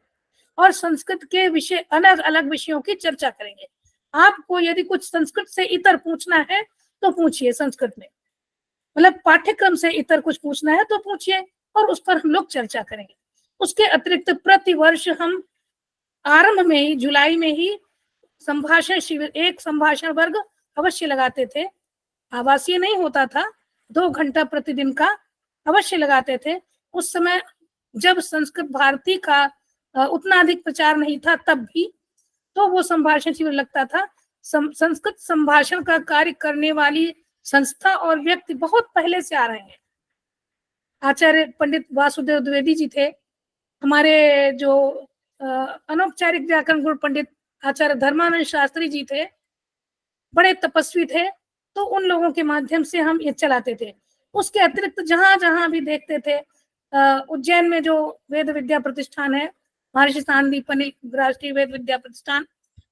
और संस्कृत के विषय, अलग अलग विषयों की चर्चा करेंगे। आपको यदि कुछ संस्कृत से इतर पूछना है तो पूछिए संस्कृत में, मतलब पाठ्यक्रम से इतर कुछ पूछना है तो पूछिए, और उस पर हम लोग चर्चा करेंगे। उसके अतिरिक्त प्रतिवर्ष हम आरंभ में ही, जुलाई में ही संभाषण शिविर, एक संभाषण वर्ग अवश्य लगाते थे। आवासीय नहीं होता था, 2 घंटा प्रतिदिन का अवश्य लगाते थे। उस समय जब संस्कृत भारती का उतना अधिक प्रचार नहीं था, तब भी तो वो संभाषण शिविर लगता था। संस्कृत संभाषण का कार्य करने वाली संस्था और व्यक्ति बहुत पहले से आ रहे हैं। आचार्य पंडित वासुदेव द्विवेदी जी थे, हमारे जो अनौपचारिक व्याकरण गुरु पंडित आचार्य धर्मानंद शास्त्री जी थे, बड़े तपस्वी थे, तो उन लोगों के माध्यम से हम ये चलाते थे। उसके अतिरिक्त जहां जहां भी देखते थे, उज्जैन में जो वेद विद्या प्रतिष्ठान है, महर्षि सांदीपनि राष्ट्रीय वेद विद्या प्रतिष्ठान,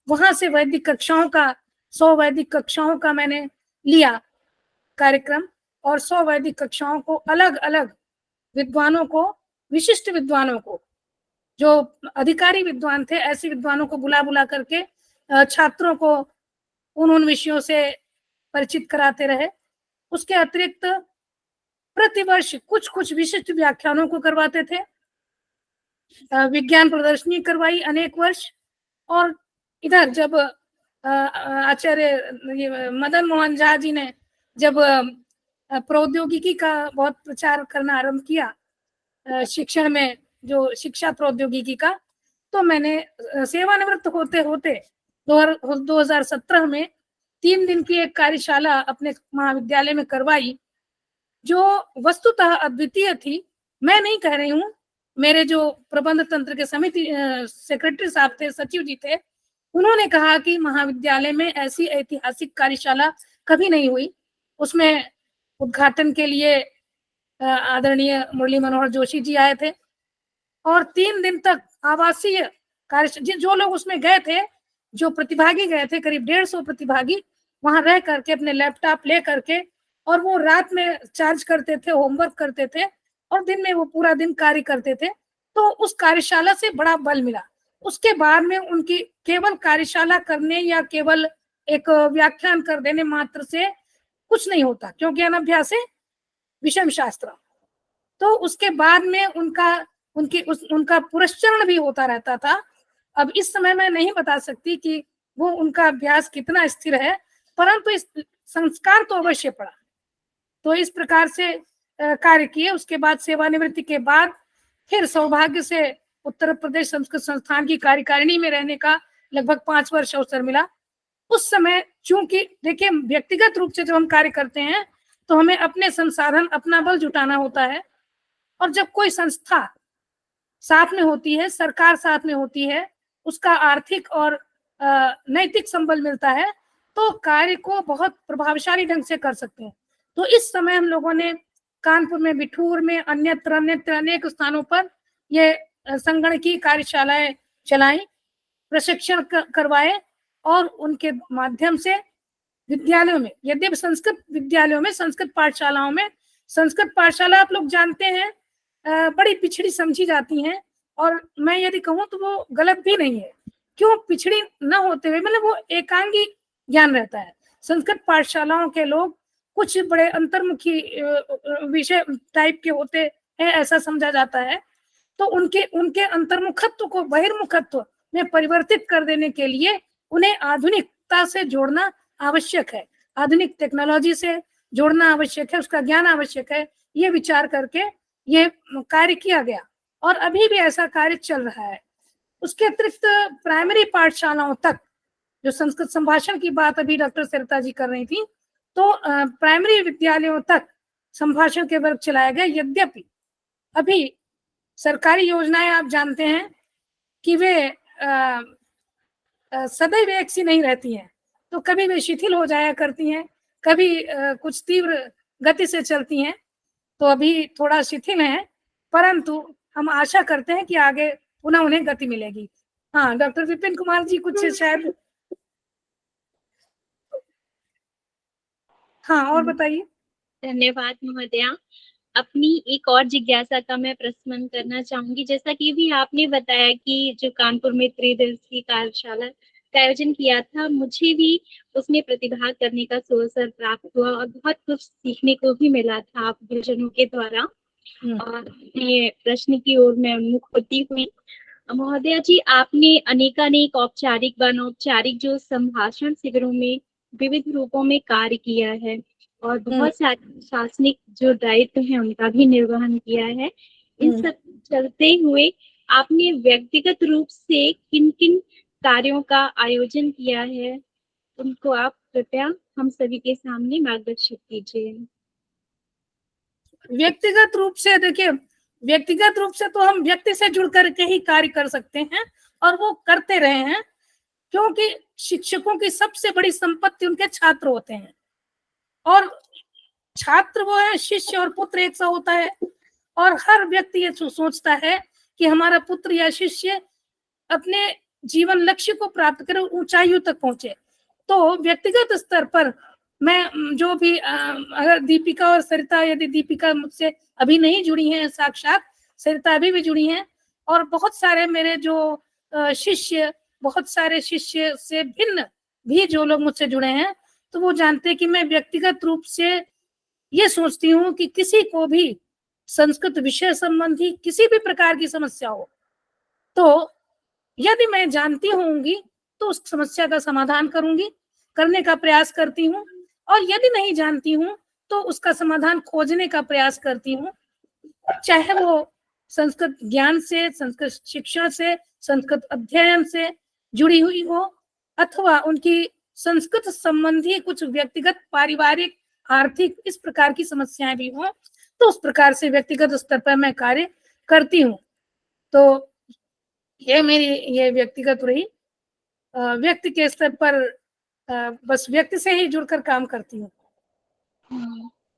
वहां से वैदिक कक्षाओं का 100 वैदिक कक्षाओं का मैंने लिया कार्यक्रम, और 100 वैदिक कक्षाओं को अलग अलग विद्वानों को, विशिष्ट विद्वानों को, जो अधिकारी विद्वान थे, ऐसे विद्वानों को बुला बुला करके छात्रों को उन विषयों से परिचित कराते रहे। उसके अतिरिक्त प्रतिवर्ष कुछ कुछ विशिष्ट व्याख्यानों को करवाते थे। विज्ञान प्रदर्शनी करवाई अनेक वर्ष। और इधर जब आचार्य मदन मोहन झा जी ने जब प्रौद्योगिकी का बहुत प्रचार करना आरंभ किया शिक्षण में, जो शिक्षा प्रौद्योगिकी का, तो मैंने सेवानिवृत्त होते होते 2017 में 3 दिन की एक कार्यशाला अपने महाविद्यालय में करवाई, जो वस्तुतः अद्वितीय थी। मैं नहीं कह रही हूँ, मेरे जो प्रबंध तंत्र के समिति सेक्रेटरी साहब थे, सचिव जी थे, उन्होंने कहा कि महाविद्यालय में ऐसी ऐतिहासिक कार्यशाला कभी नहीं हुई। उसमें उद्घाटन के लिए आदरणीय मुरली मनोहर जोशी जी आए थे, और 3 दिन तक आवासीय कार्य, जो लोग उसमें गए थे, जो प्रतिभागी गए थे, करीब 150 प्रतिभागी, वहां रह करके अपने लैपटॉप ले करके, और वो रात में चार्ज करते थे, होमवर्क करते थे, और दिन में वो पूरा दिन कार्य करते थे। तो उस कार्यशाला से बड़ा बल मिला। उसके बाद में उनकी केवल कार्यशाला करने या केवल एक व्याख्यान कर देने मात्र से कुछ नहीं होता, क्योंकि अनभ्यासे विषम शास्त्र। तो उसके बाद में उनका पुरस्चरण भी होता रहता था। अब इस समय मैं नहीं बता सकती कि वो उनका अभ्यास कितना स्थिर है, परंतु इस संस्कार तो अवश्य पड़ा। तो इस प्रकार से कार्य किए। उसके बाद सेवानिवृत्ति के बाद फिर सौभाग्य से उत्तर प्रदेश संस्कृत संस्थान की कार्यकारिणी में रहने का लगभग 5 वर्ष अवसर मिला। उस समय चूंकि देखिए, व्यक्तिगत रूप से जब हम कार्य करते हैं तो हमें अपने संसाधन, अपना बल जुटाना होता है, और जब कोई संस्था साथ में होती है, सरकार साथ में होती है, उसका आर्थिक और नैतिक संबल मिलता है, तो कार्य को बहुत प्रभावशाली ढंग से कर सकते हैं। तो इस समय हम लोगों ने कानपुर में, बिठूर में, अन्यत्र अनेक स्थानों पर ये संगणकीय कार्यशालाएं चलाई, प्रशिक्षण करवाए, और उनके माध्यम से विद्यालयों में, यद्यपि संस्कृत विद्यालयों में, संस्कृत पाठशालाओं में, संस्कृत पाठशाला आप लोग जानते हैं बड़ी पिछड़ी समझी जाती हैं, और मैं यदि कहूँ तो वो गलत भी नहीं है। क्यों पिछड़ी न होते हुए, मतलब वो एकांगी ज्ञान रहता है। संस्कृत पाठशालाओं के लोग कुछ बड़े अंतर्मुखी विषय टाइप के होते हैं, ऐसा समझा जाता है। तो उनके अंतर्मुखत्व को बहिर्मुखत्व में परिवर्तित कर देने के लिए उन्हें आधुनिकता से जोड़ना आवश्यक है, आधुनिक टेक्नोलॉजी से जोड़ना आवश्यक है, उसका ज्ञान आवश्यक है। ये विचार करके ये कार्य किया गया और अभी भी ऐसा कार्य चल रहा है। उसके अतिरिक्त प्राइमरी पाठशालाओं तक, जो संस्कृत संभाषण की बात अभी डॉक्टर सरिता जी कर रही थी, तो प्राइमरी विद्यालयों तक संभाषण के वर्ग चलाया गया। यद्यपि अभी सरकारी योजनाएं आप जानते हैं कि वे सदैव एक सी नहीं रहती हैं, तो कभी वे शिथिल हो जाया करती हैं, कभी कुछ तीव्र गति से चलती हैं। तो अभी थोड़ा शिथिल है, परंतु हम आशा करते हैं कि आगे पुनः उन्हें गति मिलेगी। हाँ, डॉक्टर विपिन कुमार जी कुछ शायद, हाँ और बताइए। धन्यवाद महोदया। अपनी एक और जिज्ञासा का मैं प्रश्न करना चाहूंगी। जैसा कि भी आपने बताया कि जो कानपुर में त्रिदिवसीय कार्यशाला का आयोजन किया था, मुझे भी उसमें प्रतिभाग करने का अवसर प्राप्त हुआ और बहुत कुछ सीखने को भी मिला था आप गुरुजनों के द्वारा। और ये प्रश्न की ओर मैं उन्मुख होती हुई, महोदया जी, आपने अनेकानेक औपचारिक व अनौपचारिक जो संभाषण शिविरों में विविध रूपों में कार्य किया है और बहुत सारे शासनिक जो दायित्व हैं उनका भी निर्वहन किया है। इन सब चलते हुए आपने व्यक्तिगत रूप से किन किन कार्यों का आयोजन किया है, उनको आप कृपया हम सभी के सामने मार्गदर्शित कीजिए। व्यक्तिगत रूप से देखिए, व्यक्तिगत रूप से तो हम व्यक्ति से जुड़ करके ही कार्य कर सकते हैं और वो करते रहे हैं, क्योंकि शिक्षकों की सबसे बड़ी संपत्ति उनके छात्र होते हैं और छात्र वो है, शिष्य और पुत्र एक सा होता है। और हर व्यक्ति ये सोचता है कि हमारा पुत्र या शिष्य अपने जीवन लक्ष्य को प्राप्त करे, ऊंचाइयों तक पहुंचे। तो व्यक्तिगत स्तर पर मैं जो भी अगर दीपिका और सरिता, यदि दीपिका मुझसे अभी नहीं जुड़ी हैं साक्षात, सरिता अभी भी जुड़ी हैं, और बहुत सारे मेरे जो शिष्य, बहुत सारे शिष्य से भिन्न भी जो लोग मुझसे जुड़े हैं, तो वो जानते हैं कि मैं व्यक्तिगत रूप से ये सोचती हूँ कि किसी को भी संस्कृत विषय संबंधी किसी भी प्रकार की समस्या हो, तो यदि मैं जानती होंगी तो उस समस्या का समाधान करूंगी, करने का प्रयास करती हूँ, और यदि नहीं जानती हूँ तो उसका समाधान खोजने का प्रयास करती हूँ, चाहे वो संस्कृत ज्ञान से, संस्कृत शिक्षण से, संस्कृत अध्ययन से जुड़ी हुई हो, अथवा उनकी संस्कृत संबंधी कुछ व्यक्तिगत, पारिवारिक, आर्थिक इस प्रकार की समस्याएं भी हो, तो उस प्रकार से व्यक्तिगत स्तर पर मैं कार्य करती हूँ। तो ये मेरी ये व्यक्तिगत रही। व्यक्ति के स्तर पर बस व्यक्ति से ही जुड़कर काम करती हूँ।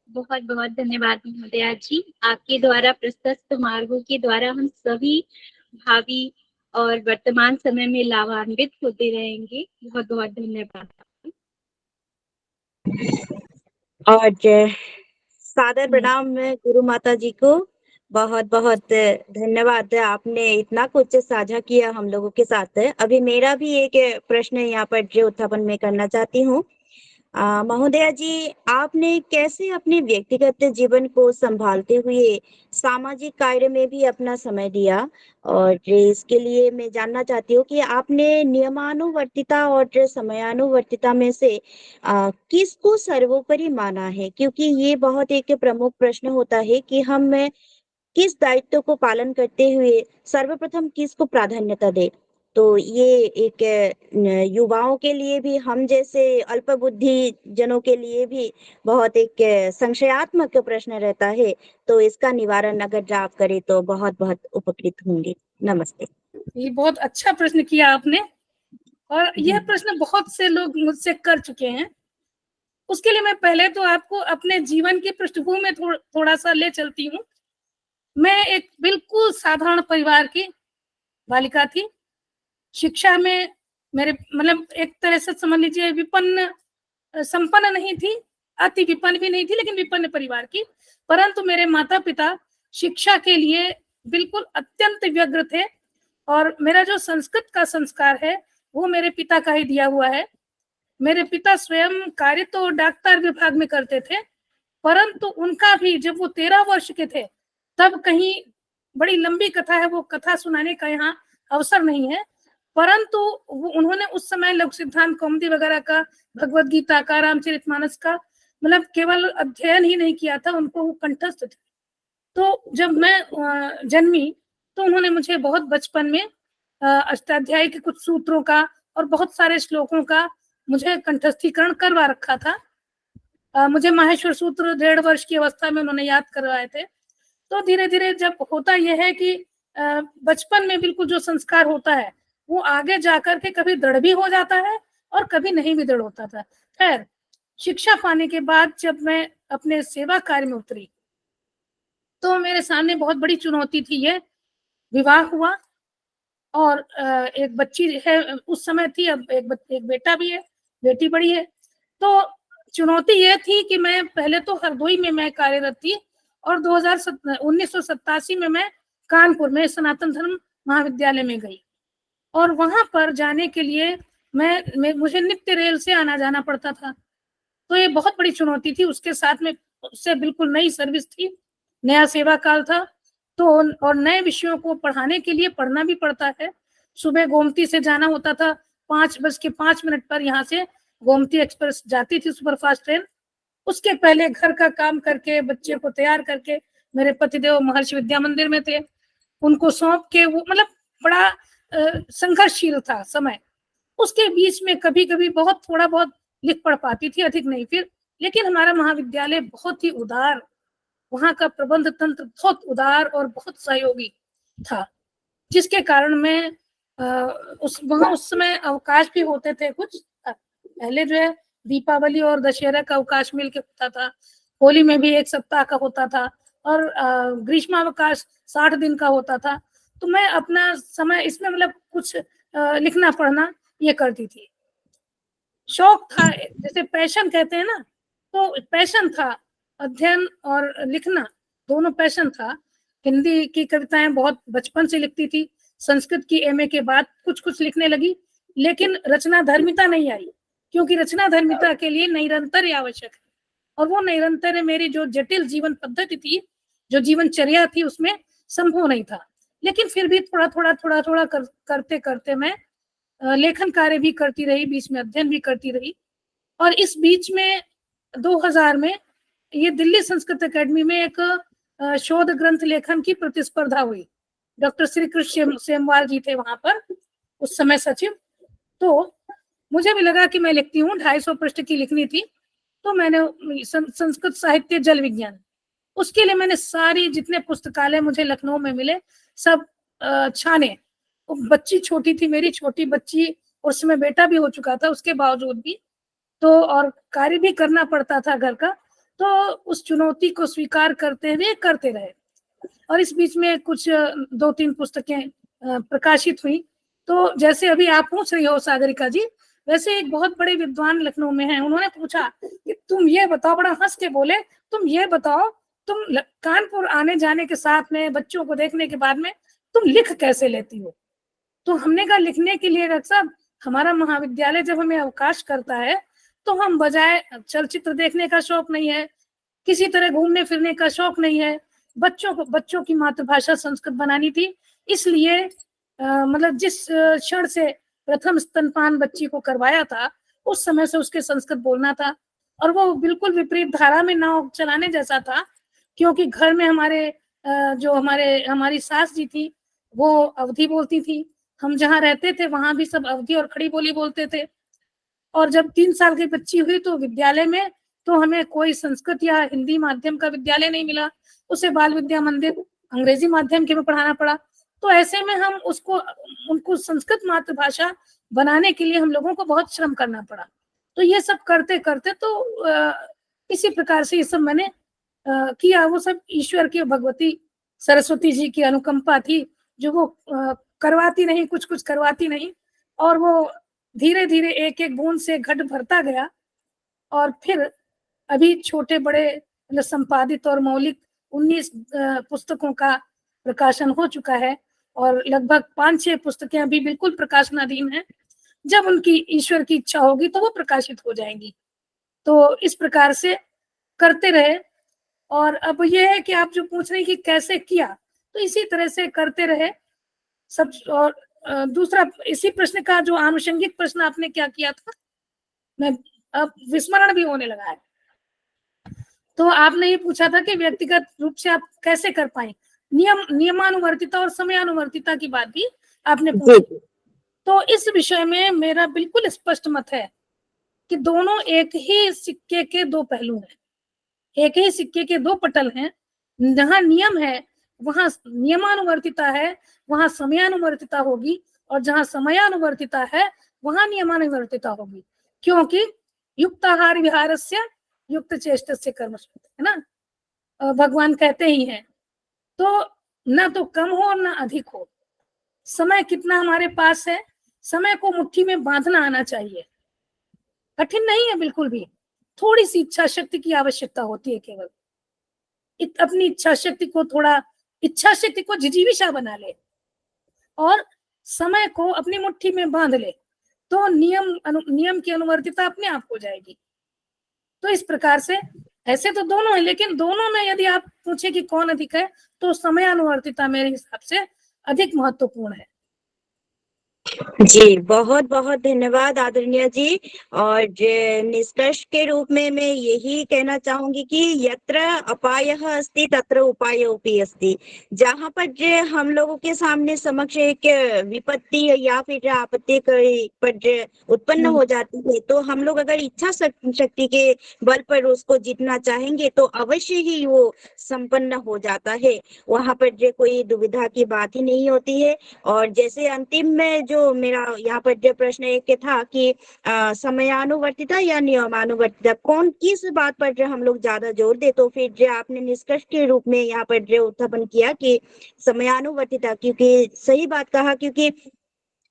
बहुत बहुत धन्यवाद महोदया जी। आपके द्वारा प्रशस्त मार्गों के द्वारा हम सभी भावी और वर्तमान समय में लाभान्वित होते रहेंगे। बहुत बहुत धन्यवाद। और सादर प्रणाम गुरु माता जी को। बहुत बहुत धन्यवाद, आपने इतना कुछ साझा किया हम लोगों के साथ। अभी मेरा भी एक प्रश्न यहाँ पर जो उत्थापन में करना चाहती हूँ। महोदया जी, आपने कैसे अपने व्यक्तिगत जीवन को संभालते हुए सामाजिक कार्य में भी अपना समय दिया, और इसके लिए मैं जानना चाहती हूँ कि आपने नियमानुवर्तिता और समयानुवर्तिता में से किसको सर्वोपरि माना है? क्योंकि ये बहुत एक प्रमुख प्रश्न होता है कि हम किस दायित्व को पालन करते हुए सर्वप्रथम किसको प्राधान्यता दे। तो ये एक युवाओं के लिए भी, हम जैसे अल्पबुद्धि जनों के लिए भी बहुत एक संशयात्मक प्रश्न रहता है। तो इसका निवारण अगर आप करें तो बहुत बहुत उपकृत होंगे। नमस्ते। ये बहुत अच्छा प्रश्न किया आपने, और यह प्रश्न बहुत से लोग मुझसे कर चुके हैं। उसके लिए मैं पहले तो आपको अपने जीवन की पृष्ठभूमि में थोड़ा सा ले चलती हूँ। मैं एक बिल्कुल साधारण परिवार की बालिका थी। शिक्षा में मेरे मतलब एक तरह से समझ लीजिए विपन्न, संपन्न नहीं थी, अति विपन्न भी नहीं थी, लेकिन विपन्न परिवार की। परंतु मेरे माता पिता शिक्षा के लिए बिल्कुल अत्यंत व्यग्र थे, और मेरा जो संस्कृत का संस्कार है वो मेरे पिता का ही दिया हुआ है। मेरे पिता स्वयं कार्य तो डॉक्टर विभाग में करते थे, परंतु उनका भी जब वो 13 वर्ष के थे तब कहीं, बड़ी लंबी कथा है, वो कथा सुनाने का यहाँ अवसर नहीं है, परंतु वो उन्होंने उस समय लघु सिद्धांत कौमुदी वगैरह का, भगवत गीता का, रामचरितमानस का, मतलब केवल अध्ययन ही नहीं किया था, उनको वो कंठस्थ थे। तो जब मैं जन्मी तो उन्होंने मुझे बहुत बचपन में अष्टाध्यायी के कुछ सूत्रों का और बहुत सारे श्लोकों का मुझे कंठस्थीकरण करवा रखा था। मुझे माहेश्वर सूत्र 1.5 वर्ष की अवस्था में उन्होंने याद करवाए थे। तो धीरे धीरे जब होता यह है कि बचपन में बिल्कुल जो संस्कार होता है वो आगे जाकर के कभी दृढ़ भी हो जाता है और कभी नहीं भी दृढ़ होता था। खैर, शिक्षा पाने के बाद जब मैं अपने सेवा कार्य में उतरी तो मेरे सामने बहुत बड़ी चुनौती थी। ये विवाह हुआ और एक बच्ची है, उस समय थी, अब एक बेटा भी है, बेटी बड़ी है। तो चुनौती ये थी कि मैं पहले तो हरदोई में मैं कार्यरत थी और 1987 में मैं कानपुर में सनातन धर्म महाविद्यालय में गई और वहां पर जाने के लिए मुझे नित्य रेल से आना जाना पड़ता था। तो ये बहुत बड़ी चुनौती थी। उसके साथ में उससे बिल्कुल नई सर्विस थी, नया सेवा काल था, तो और नए विषयों को पढ़ाने के लिए पढ़ना भी पड़ता है। सुबह गोमती से जाना होता था, 5:05 पर यहाँ से गोमती एक्सप्रेस जाती थी, सुपरफास्ट ट्रेन। उसके पहले घर का काम करके, बच्चे को तैयार करके, मेरे पतिदेव महर्षि विद्या मंदिर में थे, उनको सौंप के, वो मतलब बड़ा संघर्षशील था समय। उसके बीच में कभी कभी बहुत थोड़ा बहुत लिख पढ़ पाती थी, अधिक नहीं फिर। लेकिन हमारा महाविद्यालय बहुत ही उदार, वहाँ का प्रबंध तंत्र बहुत उदार और बहुत सहयोगी था, जिसके कारण मैं उस समय अवकाश भी होते थे कुछ। पहले जो है दीपावली और दशहरा का अवकाश मिलके होता था, होली में भी 1 सप्ताह का होता था और ग्रीष्मावकाश 60 दिन का होता था। तो मैं अपना समय इसमें मतलब कुछ लिखना पढ़ना ये करती थी। शौक था, जैसे पैशन कहते हैं ना, तो पैशन था, अध्ययन और लिखना दोनों पैशन था। हिंदी की कविताएं बहुत बचपन से लिखती थी, संस्कृत की एमए के बाद कुछ कुछ लिखने लगी, लेकिन रचना धर्मिता नहीं आई, क्योंकि रचना धर्मिता के लिए निरंतर आवश्यक है, और वो निरंतर मेरी जो जटिल जीवन पद्धति थी, जो जीवनचर्या थी, उसमें संभव नहीं था। लेकिन फिर भी थोड़ा थोड़ा करते करते मैं लेखन कार्य भी करती रही, बीच में अध्ययन भी करती रही। और इस बीच में 2000 में ये दिल्ली संस्कृत अकेडमी में एक शोध ग्रंथ लेखन की प्रतिस्पर्धा हुई। डॉक्टर श्री कृष्ण सेमवाल जी थे वहां पर उस समय सचिव। तो मुझे भी लगा कि मैं लिखती हूँ, 250 पृष्ठ की लिखनी थी। तो मैंने संस्कृत साहित्य जल विज्ञान, उसके लिए मैंने सारी जितने पुस्तकालय मुझे लखनऊ में मिले सब छाने। बच्ची छोटी थी, मेरी छोटी बच्ची, उस समय बेटा भी हो चुका था, उसके बावजूद भी तो, और कार्य भी करना पड़ता था घर का, तो उस चुनौती को स्वीकार करते हुए करते रहे। और इस बीच में कुछ 2-3 पुस्तकें प्रकाशित हुई। तो जैसे अभी आप पूछ रही हो सागरिका जी, वैसे एक बहुत बड़े विद्वान लखनऊ में हैं, उन्होंने पूछा कि तुम ये बताओ, बड़ा हंस के बोले, तुम ये बताओ, तुम कानपुर आने जाने के साथ में, बच्चों को देखने के बाद में तुम लिख कैसे लेती हो? तो हमने कहा लिखने के लिए डॉक्टर साहब, हमारा महाविद्यालय जब हमें अवकाश करता है तो हम बजाय चलचित्र देखने का शौक नहीं है, किसी तरह घूमने फिरने का शौक नहीं है, बच्चों की मातृभाषा संस्कृत बनानी थी। इसलिए मतलब जिस क्षण से प्रथम स्तनपान बच्ची को करवाया था, उस समय से उसके संस्कृत बोलना था। और वो बिल्कुल विपरीत धारा में नाव चलाने जैसा था, क्योंकि घर में हमारी सास जी थी, वो अवधी बोलती थी, हम जहाँ रहते थे वहां भी सब अवधी और खड़ी बोली बोलते थे। और जब 3 साल की बच्ची हुई तो विद्यालय में तो हमें कोई संस्कृत या हिंदी माध्यम का विद्यालय नहीं मिला, उसे बाल विद्या मंदिर अंग्रेजी माध्यम के में पढ़ाना पड़ा। तो ऐसे में हम उनको संस्कृत मातृभाषा बनाने के लिए हम लोगों को बहुत श्रम करना पड़ा। तो ये सब करते करते तो इसी प्रकार से ये सब मैंने किया। वो सब ईश्वर की, भगवती सरस्वती जी की अनुकंपा थी, जो वो करवाती नहीं, कुछ कुछ करवाती नहीं, और वो धीरे धीरे एक एक बूंद से घट भरता गया। और फिर अभी छोटे बड़े संपादित और मौलिक 19 पुस्तकों का प्रकाशन हो चुका है, और लगभग 5-6 पुस्तकें अभी बिल्कुल प्रकाशनाधीन हैं। जब उनकी ईश्वर की इच्छा होगी तो वो प्रकाशित हो जाएंगी। तो इस प्रकार से करते रहे। और अब ये है कि आप जो पूछ रहे हैं कि कैसे किया, तो इसी तरह से करते रहे सब। और दूसरा इसी प्रश्न का जो आनुषंगिक प्रश्न आपने क्या किया था, मैं अब विस्मरण भी होने लगा है। तो आपने ये पूछा था कि व्यक्तिगत रूप से आप कैसे कर पाए, नियमानुवर्तिता और समयानुवर्तिता की बात भी आपने पूछी। तो इस विषय में मेरा बिल्कुल स्पष्ट मत है कि दोनों एक ही सिक्के के दो पहलू हैं, एक ही सिक्के के दो पटल हैं। जहाँ नियम है वहां नियमानुवर्तिता है, वहां समयानुवर्तिता होगी, और जहाँ समयानुवर्तिता है वहां नियमानुवर्तिता होगी। क्योंकि युक्ताहार विहारस्य युक्त चेष्टस्य कर्म है ना, भगवान कहते ही हैं। तो ना तो कम हो और ना अधिक हो। समय कितना हमारे पास है, समय को मुट्ठी में बांधना आना चाहिए। कठिन नहीं है बिल्कुल भी, थोड़ी सी इच्छा शक्ति की आवश्यकता होती है केवल। अपनी इच्छा शक्ति को थोड़ा, इच्छा शक्ति को जिजीविषा बना ले और समय को अपनी मुट्ठी में बांध ले, तो नियम की अनुवर्तिता अपने आप हो जाएगी। तो इस प्रकार से ऐसे तो दोनों है, लेकिन दोनों में यदि आप पूछे कि कौन अधिक है, तो समयानुवर्तिता मेरे हिसाब से अधिक महत्वपूर्ण है। जी, बहुत बहुत धन्यवाद आदरणीय जी। और निष्कर्ष के रूप में मैं यही कहना चाहूंगी कि यत्र अपायः अस्ति तत्र उपायोऽपि अस्ति। जहाँ पर हम लोगों के सामने समक्ष एक विपत्ति या फिर आपत्ति पर उत्पन्न हो जाती है, तो हम लोग अगर इच्छा शक्ति के बल पर उसको जीतना चाहेंगे तो अवश्य ही वो संपन्न हो जाता है। वहां पर कोई दुविधा की बात ही नहीं होती है। और जैसे अंतिम में जो मेरा यहाँ पर जो प्रश्न एक था कि समयानुवर्तिता या नियमानुवर्तिता कौन किस बात पर जो हम लोग ज्यादा जोर दे, तो फिर जो आपने निष्कर्ष के रूप में यहाँ पर जो उत्थापन किया कि समयानुवर्तिता, क्योंकि सही बात कहा, क्योंकि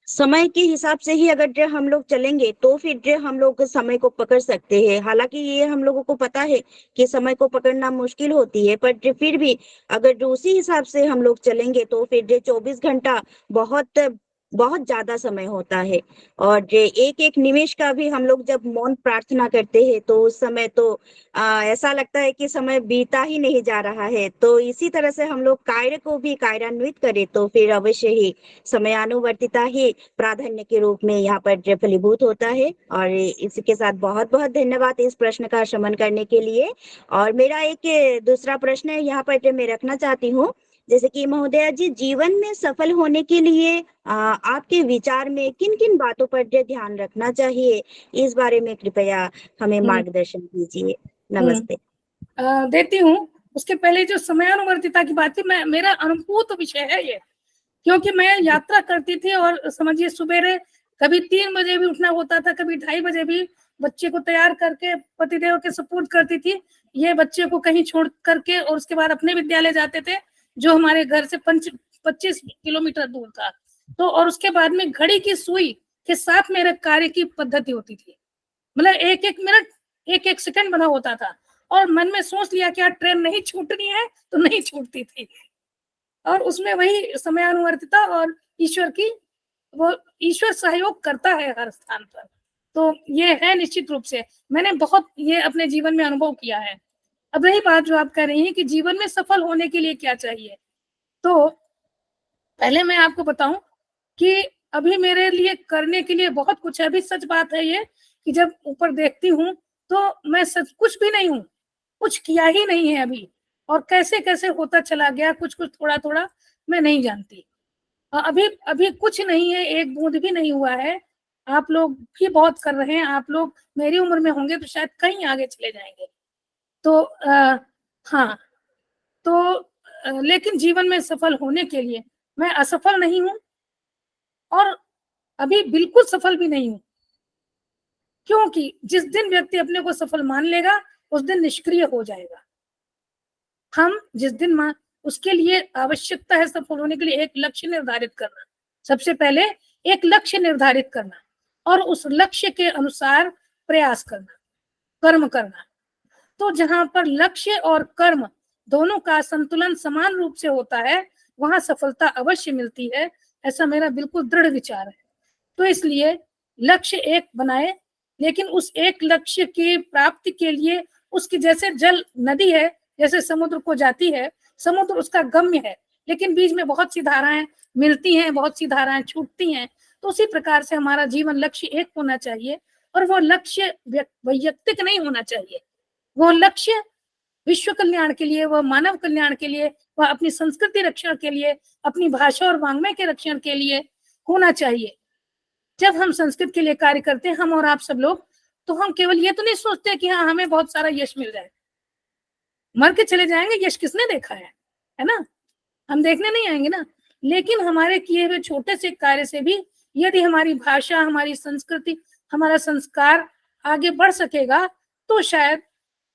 समय के हिसाब से ही अगर जो हम लोग चलेंगे तो फिर जो हम लोग समय को पकड़ सकते हैं। हालांकि ये हम लोगों को पता है कि समय को पकड़ना मुश्किल होती है, पर जो फिर भी अगर जो उसी हिसाब से हम लोग चलेंगे तो फिर जो 24 घंटा बहुत बहुत ज्यादा समय होता है। और जो एक एक निमेष का भी हम लोग जब मौन प्रार्थना करते हैं तो उस समय तो ऐसा लगता है कि समय बीता ही नहीं जा रहा है। तो इसी तरह से हम लोग कार्य को भी कार्यान्वित करें तो फिर अवश्य ही समयानुवर्तिता ही प्राधान्य के रूप में यहाँ पर फलीभूत होता है। और इसके साथ बहुत बहुत धन्यवाद इस प्रश्न का शमन करने के लिए। और मेरा एक दूसरा प्रश्न है यहाँ पर मैं रखना चाहती हूँ, जैसे कि महोदया जी, जीवन में सफल होने के लिए आपके विचार में किन किन बातों पर ध्यान रखना चाहिए, इस बारे में कृपया हमें मार्गदर्शन दीजिए। नमस्ते। देती हूँ। उसके पहले जो समयानुवर्तिता की बात थी, मेरा अनुभूत विषय है ये, क्योंकि मैं यात्रा करती थी और समझिए सुबेरे कभी 3 बजे भी उठना होता था, कभी 2:30 बजे भी बच्चे को तैयार करके पतिदेव के सपोर्ट करती थी। ये बच्चे को कहीं छोड़ करके और उसके बाद अपने विद्यालय जाते थे जो हमारे घर से 25 किलोमीटर दूर था। तो और उसके बाद में घड़ी की सुई के साथ मेरे कार्य की पद्धति होती थी, मतलब एक एक मिनट एक एक सेकंड बना होता था। और मन में सोच लिया कि यार ट्रेन नहीं छूटनी है तो नहीं छूटती थी। और उसमें वही समयानुवर्तिता और ईश्वर की, वो ईश्वर सहयोग करता है हर स्थान पर। तो ये है निश्चित रूप से, मैंने बहुत ये अपने जीवन में अनुभव किया है। अब रही बात जो आप कह रही हैं कि जीवन में सफल होने के लिए क्या चाहिए, तो पहले मैं आपको बताऊं कि अभी मेरे लिए करने के लिए बहुत कुछ है। अभी सच बात है ये कि जब ऊपर देखती हूँ तो मैं सच कुछ भी नहीं हूँ, कुछ किया ही नहीं है अभी, और कैसे कैसे होता चला गया कुछ कुछ थोड़ा थोड़ा मैं नहीं जानती। अभी अभी कुछ नहीं है, एक बूंद भी नहीं हुआ है। आप लोग भी बहुत कर रहे हैं, आप लोग मेरी उम्र में होंगे तो शायद कहीं आगे चले जाएंगे। तो हाँ, तो लेकिन जीवन में सफल होने के लिए मैं असफल नहीं हूँ और अभी बिल्कुल सफल भी नहीं हूँ, क्योंकि जिस दिन व्यक्ति अपने को सफल मान लेगा उस दिन निष्क्रिय हो जाएगा। हम जिस दिन उसके लिए आवश्यकता है सफल होने के लिए एक लक्ष्य निर्धारित करना, सबसे पहले एक लक्ष्य निर्धारित करना और उस लक्ष्य के अनुसार प्रयास करना, कर्म करना। तो जहां पर लक्ष्य और कर्म दोनों का संतुलन समान रूप से होता है वहां सफलता अवश्य मिलती है, ऐसा मेरा बिल्कुल दृढ़ विचार है। तो इसलिए लक्ष्य एक बनाए, लेकिन उस एक लक्ष्य की प्राप्ति के लिए उसकी जैसे जल नदी है, जैसे समुद्र को जाती है, समुद्र उसका गम्य है, लेकिन बीच में बहुत सी धाराएं मिलती हैं, बहुत सी धाराएं छूटती हैं। तो उसी प्रकार से हमारा जीवन लक्ष्य एक होना चाहिए, और वो लक्ष्य वैयक्तिक नहीं होना चाहिए। वो लक्ष्य विश्व कल्याण के लिए, वह मानव कल्याण के लिए, वह अपनी संस्कृति रक्षण के लिए, अपनी भाषा और वाङ्मय के रक्षण के लिए होना चाहिए। जब हम संस्कृत के लिए कार्य करते हैं, हम और आप सब लोग, तो हम केवल ये तो नहीं सोचते कि हाँ हमें बहुत सारा यश मिल जाए, मर के चले जाएंगे, यश किसने देखा है ना, हम देखने नहीं आएंगे ना। लेकिन हमारे किए हुए छोटे से कार्य से भी यदि हमारी भाषा, हमारी संस्कृति, हमारा संस्कार आगे बढ़ सकेगा, तो शायद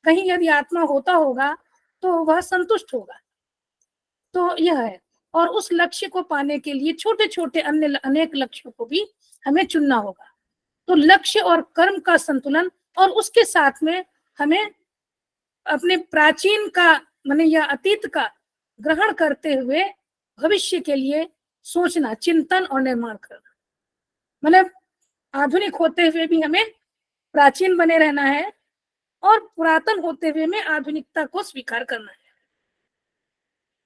कहीं यदि आत्मा होता होगा तो वह संतुष्ट होगा। तो यह है, और उस लक्ष्य को पाने के लिए छोटे छोटे अन्य अनेक लक्ष्यों को भी हमें चुनना होगा। तो लक्ष्य और कर्म का संतुलन, और उसके साथ में हमें अपने प्राचीन का माने या अतीत का ग्रहण करते हुए भविष्य के लिए सोचना, चिंतन और निर्माण करना। मतलब आधुनिक होते हुए भी हमें प्राचीन बने रहना है, और पुरातन होते हुए में आधुनिकता को स्वीकार करना है।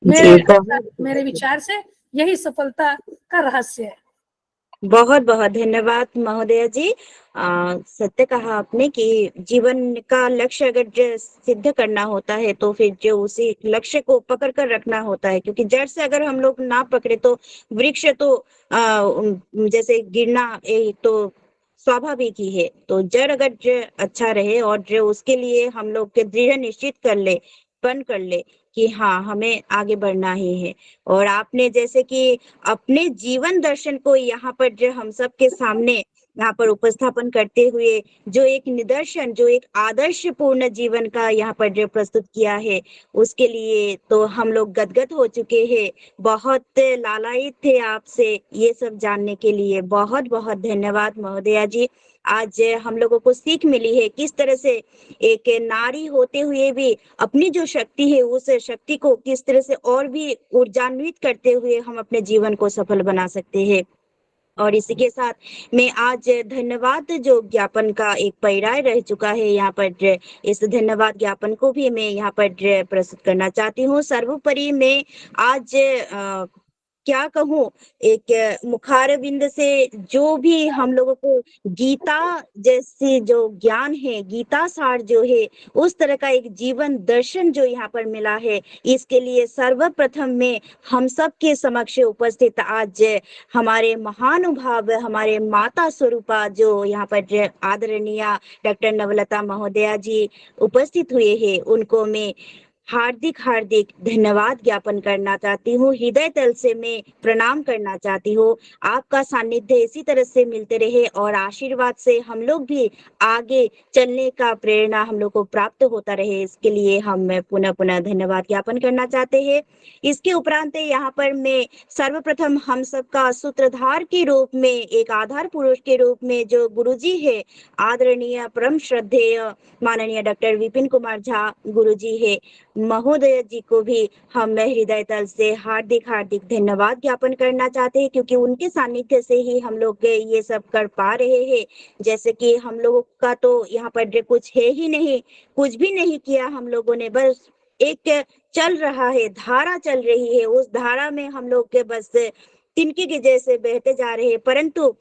मेरे विचार से यही सफलता का रहस्य है। बहुत बहुत धन्यवाद महोदया जी। सत्य कहा आपने कि जीवन का लक्ष्य अगर सिद्ध करना होता है तो फिर जो उसी लक्ष्य को पकड़ कर रखना होता है, क्योंकि जड़ से अगर हम लोग ना पकड़े तो वृक्ष तो जैसे गिरना तो स्वाभाविक ही है। तो जड़ अगर अच्छा रहे और जो उसके लिए हम लोग के दृढ़ निश्चित कर ले, पन कर ले कि हाँ हमें आगे बढ़ना ही है। और आपने जैसे कि अपने जीवन दर्शन को यहाँ पर जो हम सब के सामने यहाँ पर उपस्थापन करते हुए जो एक निदर्शन, जो एक आदर्श पूर्ण जीवन का यहाँ पर जो प्रस्तुत किया है, उसके लिए तो हम लोग गदगद हो चुके हैं। बहुत लालायित थे आपसे ये सब जानने के लिए। बहुत बहुत धन्यवाद महोदया जी। आज हम लोगों को सीख मिली है किस तरह से एक नारी होते हुए भी अपनी जो शक्ति है उस शक्ति को किस तरह से और भी ऊर्जान्वित करते हुए हम अपने जीवन को सफल बना सकते हैं। और इसी के साथ मैं आज धन्यवाद जो ज्ञापन का एक पर्याय रह चुका है यहाँ पर, इस धन्यवाद ज्ञापन को भी मैं यहाँ पर प्रस्तुत करना चाहती हूँ। सर्वोपरि मैं आज क्या कहूँ, एक मुखारविंद से जो भी हम लोगों को गीता जैसी जो ज्ञान है, गीता सार जो है, उस तरह का एक जीवन दर्शन जो यहाँ पर मिला है, इसके लिए सर्वप्रथम में हम सब के समक्ष उपस्थित आज हमारे महानुभाव, हमारे माता स्वरूपा जो यहाँ पर आदरणीय डॉक्टर नवलता महोदया जी उपस्थित हुए हैं, उनको मैं हार्दिक हार्दिक धन्यवाद ज्ञापन करना चाहती हूँ। हृदय तल से मैं प्रणाम करना चाहती हूँ। आपका सानिध्य इसी तरह से मिलते रहे और आशीर्वाद से हम लोग भी आगे चलने का प्रेरणा हम लोग को प्राप्त होता रहे, इसके लिए हम पुनः पुनः धन्यवाद ज्ञापन करना चाहते हैं। इसके उपरांत यहाँ पर मैं सर्वप्रथम हम सबका सूत्रधार के रूप में, एक आधार पुरुष के रूप में जो गुरुजी है, आदरणीय परम श्रद्धेय माननीय डॉक्टर विपिन कुमार झा गुरुजी है, महोदय जी को भी हम हृदय तल से हार्दिक हार्दिक धन्यवाद ज्ञापन करना चाहते हैं, क्योंकि उनके सानिध्य से ही हम लोग ये सब कर पा रहे हैं। जैसे कि हम लोगों का तो यहाँ पर कुछ है ही नहीं, कुछ भी नहीं किया हम लोगों ने, बस एक चल रहा है, धारा चल रही है, उस धारा में हम लोग के बस तिनके के जैसे बहते जा रहे हैं, परंतु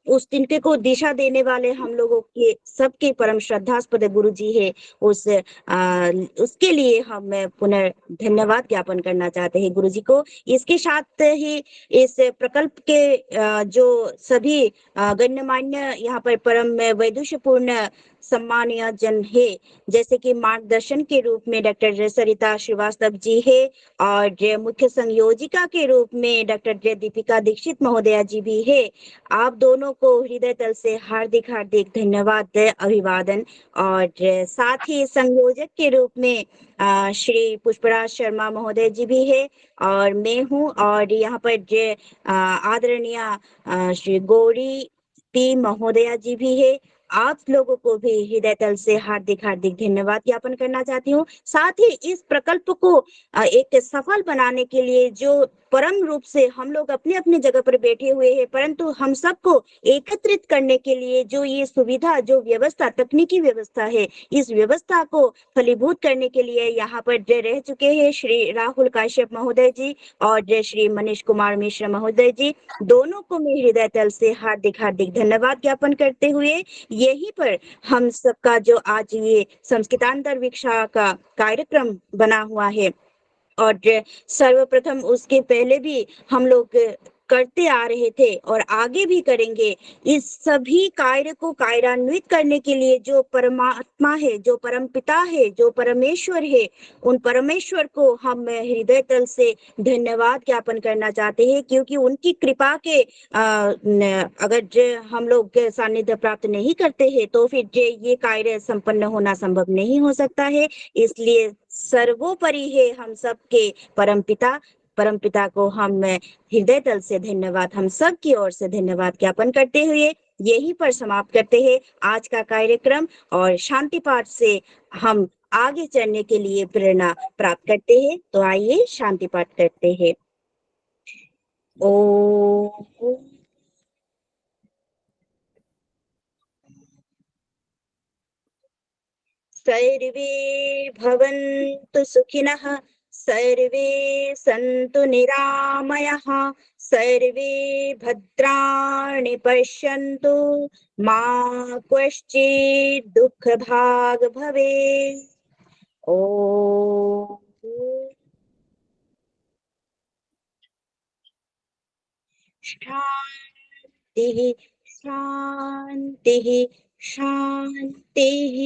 उस तिनके को दिशा देने वाले हम लोगों के सबके परम श्रद्धास्पद गुरु जी है। उसके लिए हम पुनः धन्यवाद ज्ञापन करना चाहते हैं गुरु जी को। इसके साथ ही इस प्रकल्प के जो सभी गण्यमान्य यहाँ पर परम वैदुष्यपूर्ण सम्मानीय जन है, जैसे कि मार्गदर्शन के रूप में डॉक्टर सरिता श्रीवास्तव जी है, और मुख्य संयोजिका के रूप में डॉक्टर दीपिका दीक्षित महोदया जी भी है। आप दोनों को हृदय तल से हार्दिक हार्दिक धन्यवाद, अभिवादन। और साथ ही संयोजक के रूप में श्री पुष्पराज शर्मा महोदय जी भी है, और मैं हूँ, और यहाँ पर आदरणीय श्री गौरी पी महोदया जी भी है, आप लोगों को भी हृदय तल से हार्दिक हार्दिक धन्यवाद ज्ञापन करना चाहती हूँ। साथ ही इस प्रकल्प को एक सफल बनाने के लिए जो परम रूप से हम लोग अपने अपने जगह पर बैठे हुए हैं, परंतु हम सबको एकत्रित करने के लिए जो ये सुविधा, जो व्यवस्था, तकनीकी व्यवस्था है, इस व्यवस्था को फलीभूत करने के लिए यहाँ पर रह चुके हैं श्री राहुल काश्यप महोदय जी और श्री मनीष कुमार मिश्र महोदय जी। दोनों को मैं हृदय तल से हार्दिक हार्दिक धन्यवाद ज्ञापन करते हुए यहीं पर हम सबका जो आज ये संस्कृतांतर वीक्षा का कार्यक्रम बना हुआ है, और सर्वप्रथम उसके पहले भी हम लोग करते आ रहे थे और आगे भी करेंगे। इस सभी कार्य को कार्यान्वित करने के लिए जो परमात्मा है, जो परमपिता है, जो परमेश्वर है, उन परमेश्वर को हम हृदय तल से धन्यवाद ज्ञापन करना चाहते हैं, क्योंकि उनकी कृपा के अगर हम लोग सानिध्य प्राप्त नहीं करते हैं तो फिर ये कार्य संपन्न होना संभव नहीं हो सकता है। इसलिए सर्वोपरि है हम सबके परमपिता को हम हृदय तल से धन्यवाद, हम सब की ओर से धन्यवाद ज्ञापन करते हुए यहीं पर समाप्त करते हैं आज का कार्यक्रम, और शांति पाठ से हम आगे चलने के लिए प्रेरणा प्राप्त करते हैं। तो आइए शांति पाठ करते हैं। ओम सर्वे भवन्तु सुखिनः, सर्वे सन्तु निरामयः, सर्वे भद्राणि पश्यन्तु, मा कश्चित् दुःखभाग् भवेत्। ॐ शान्तिः शान्तिः शान्तिः।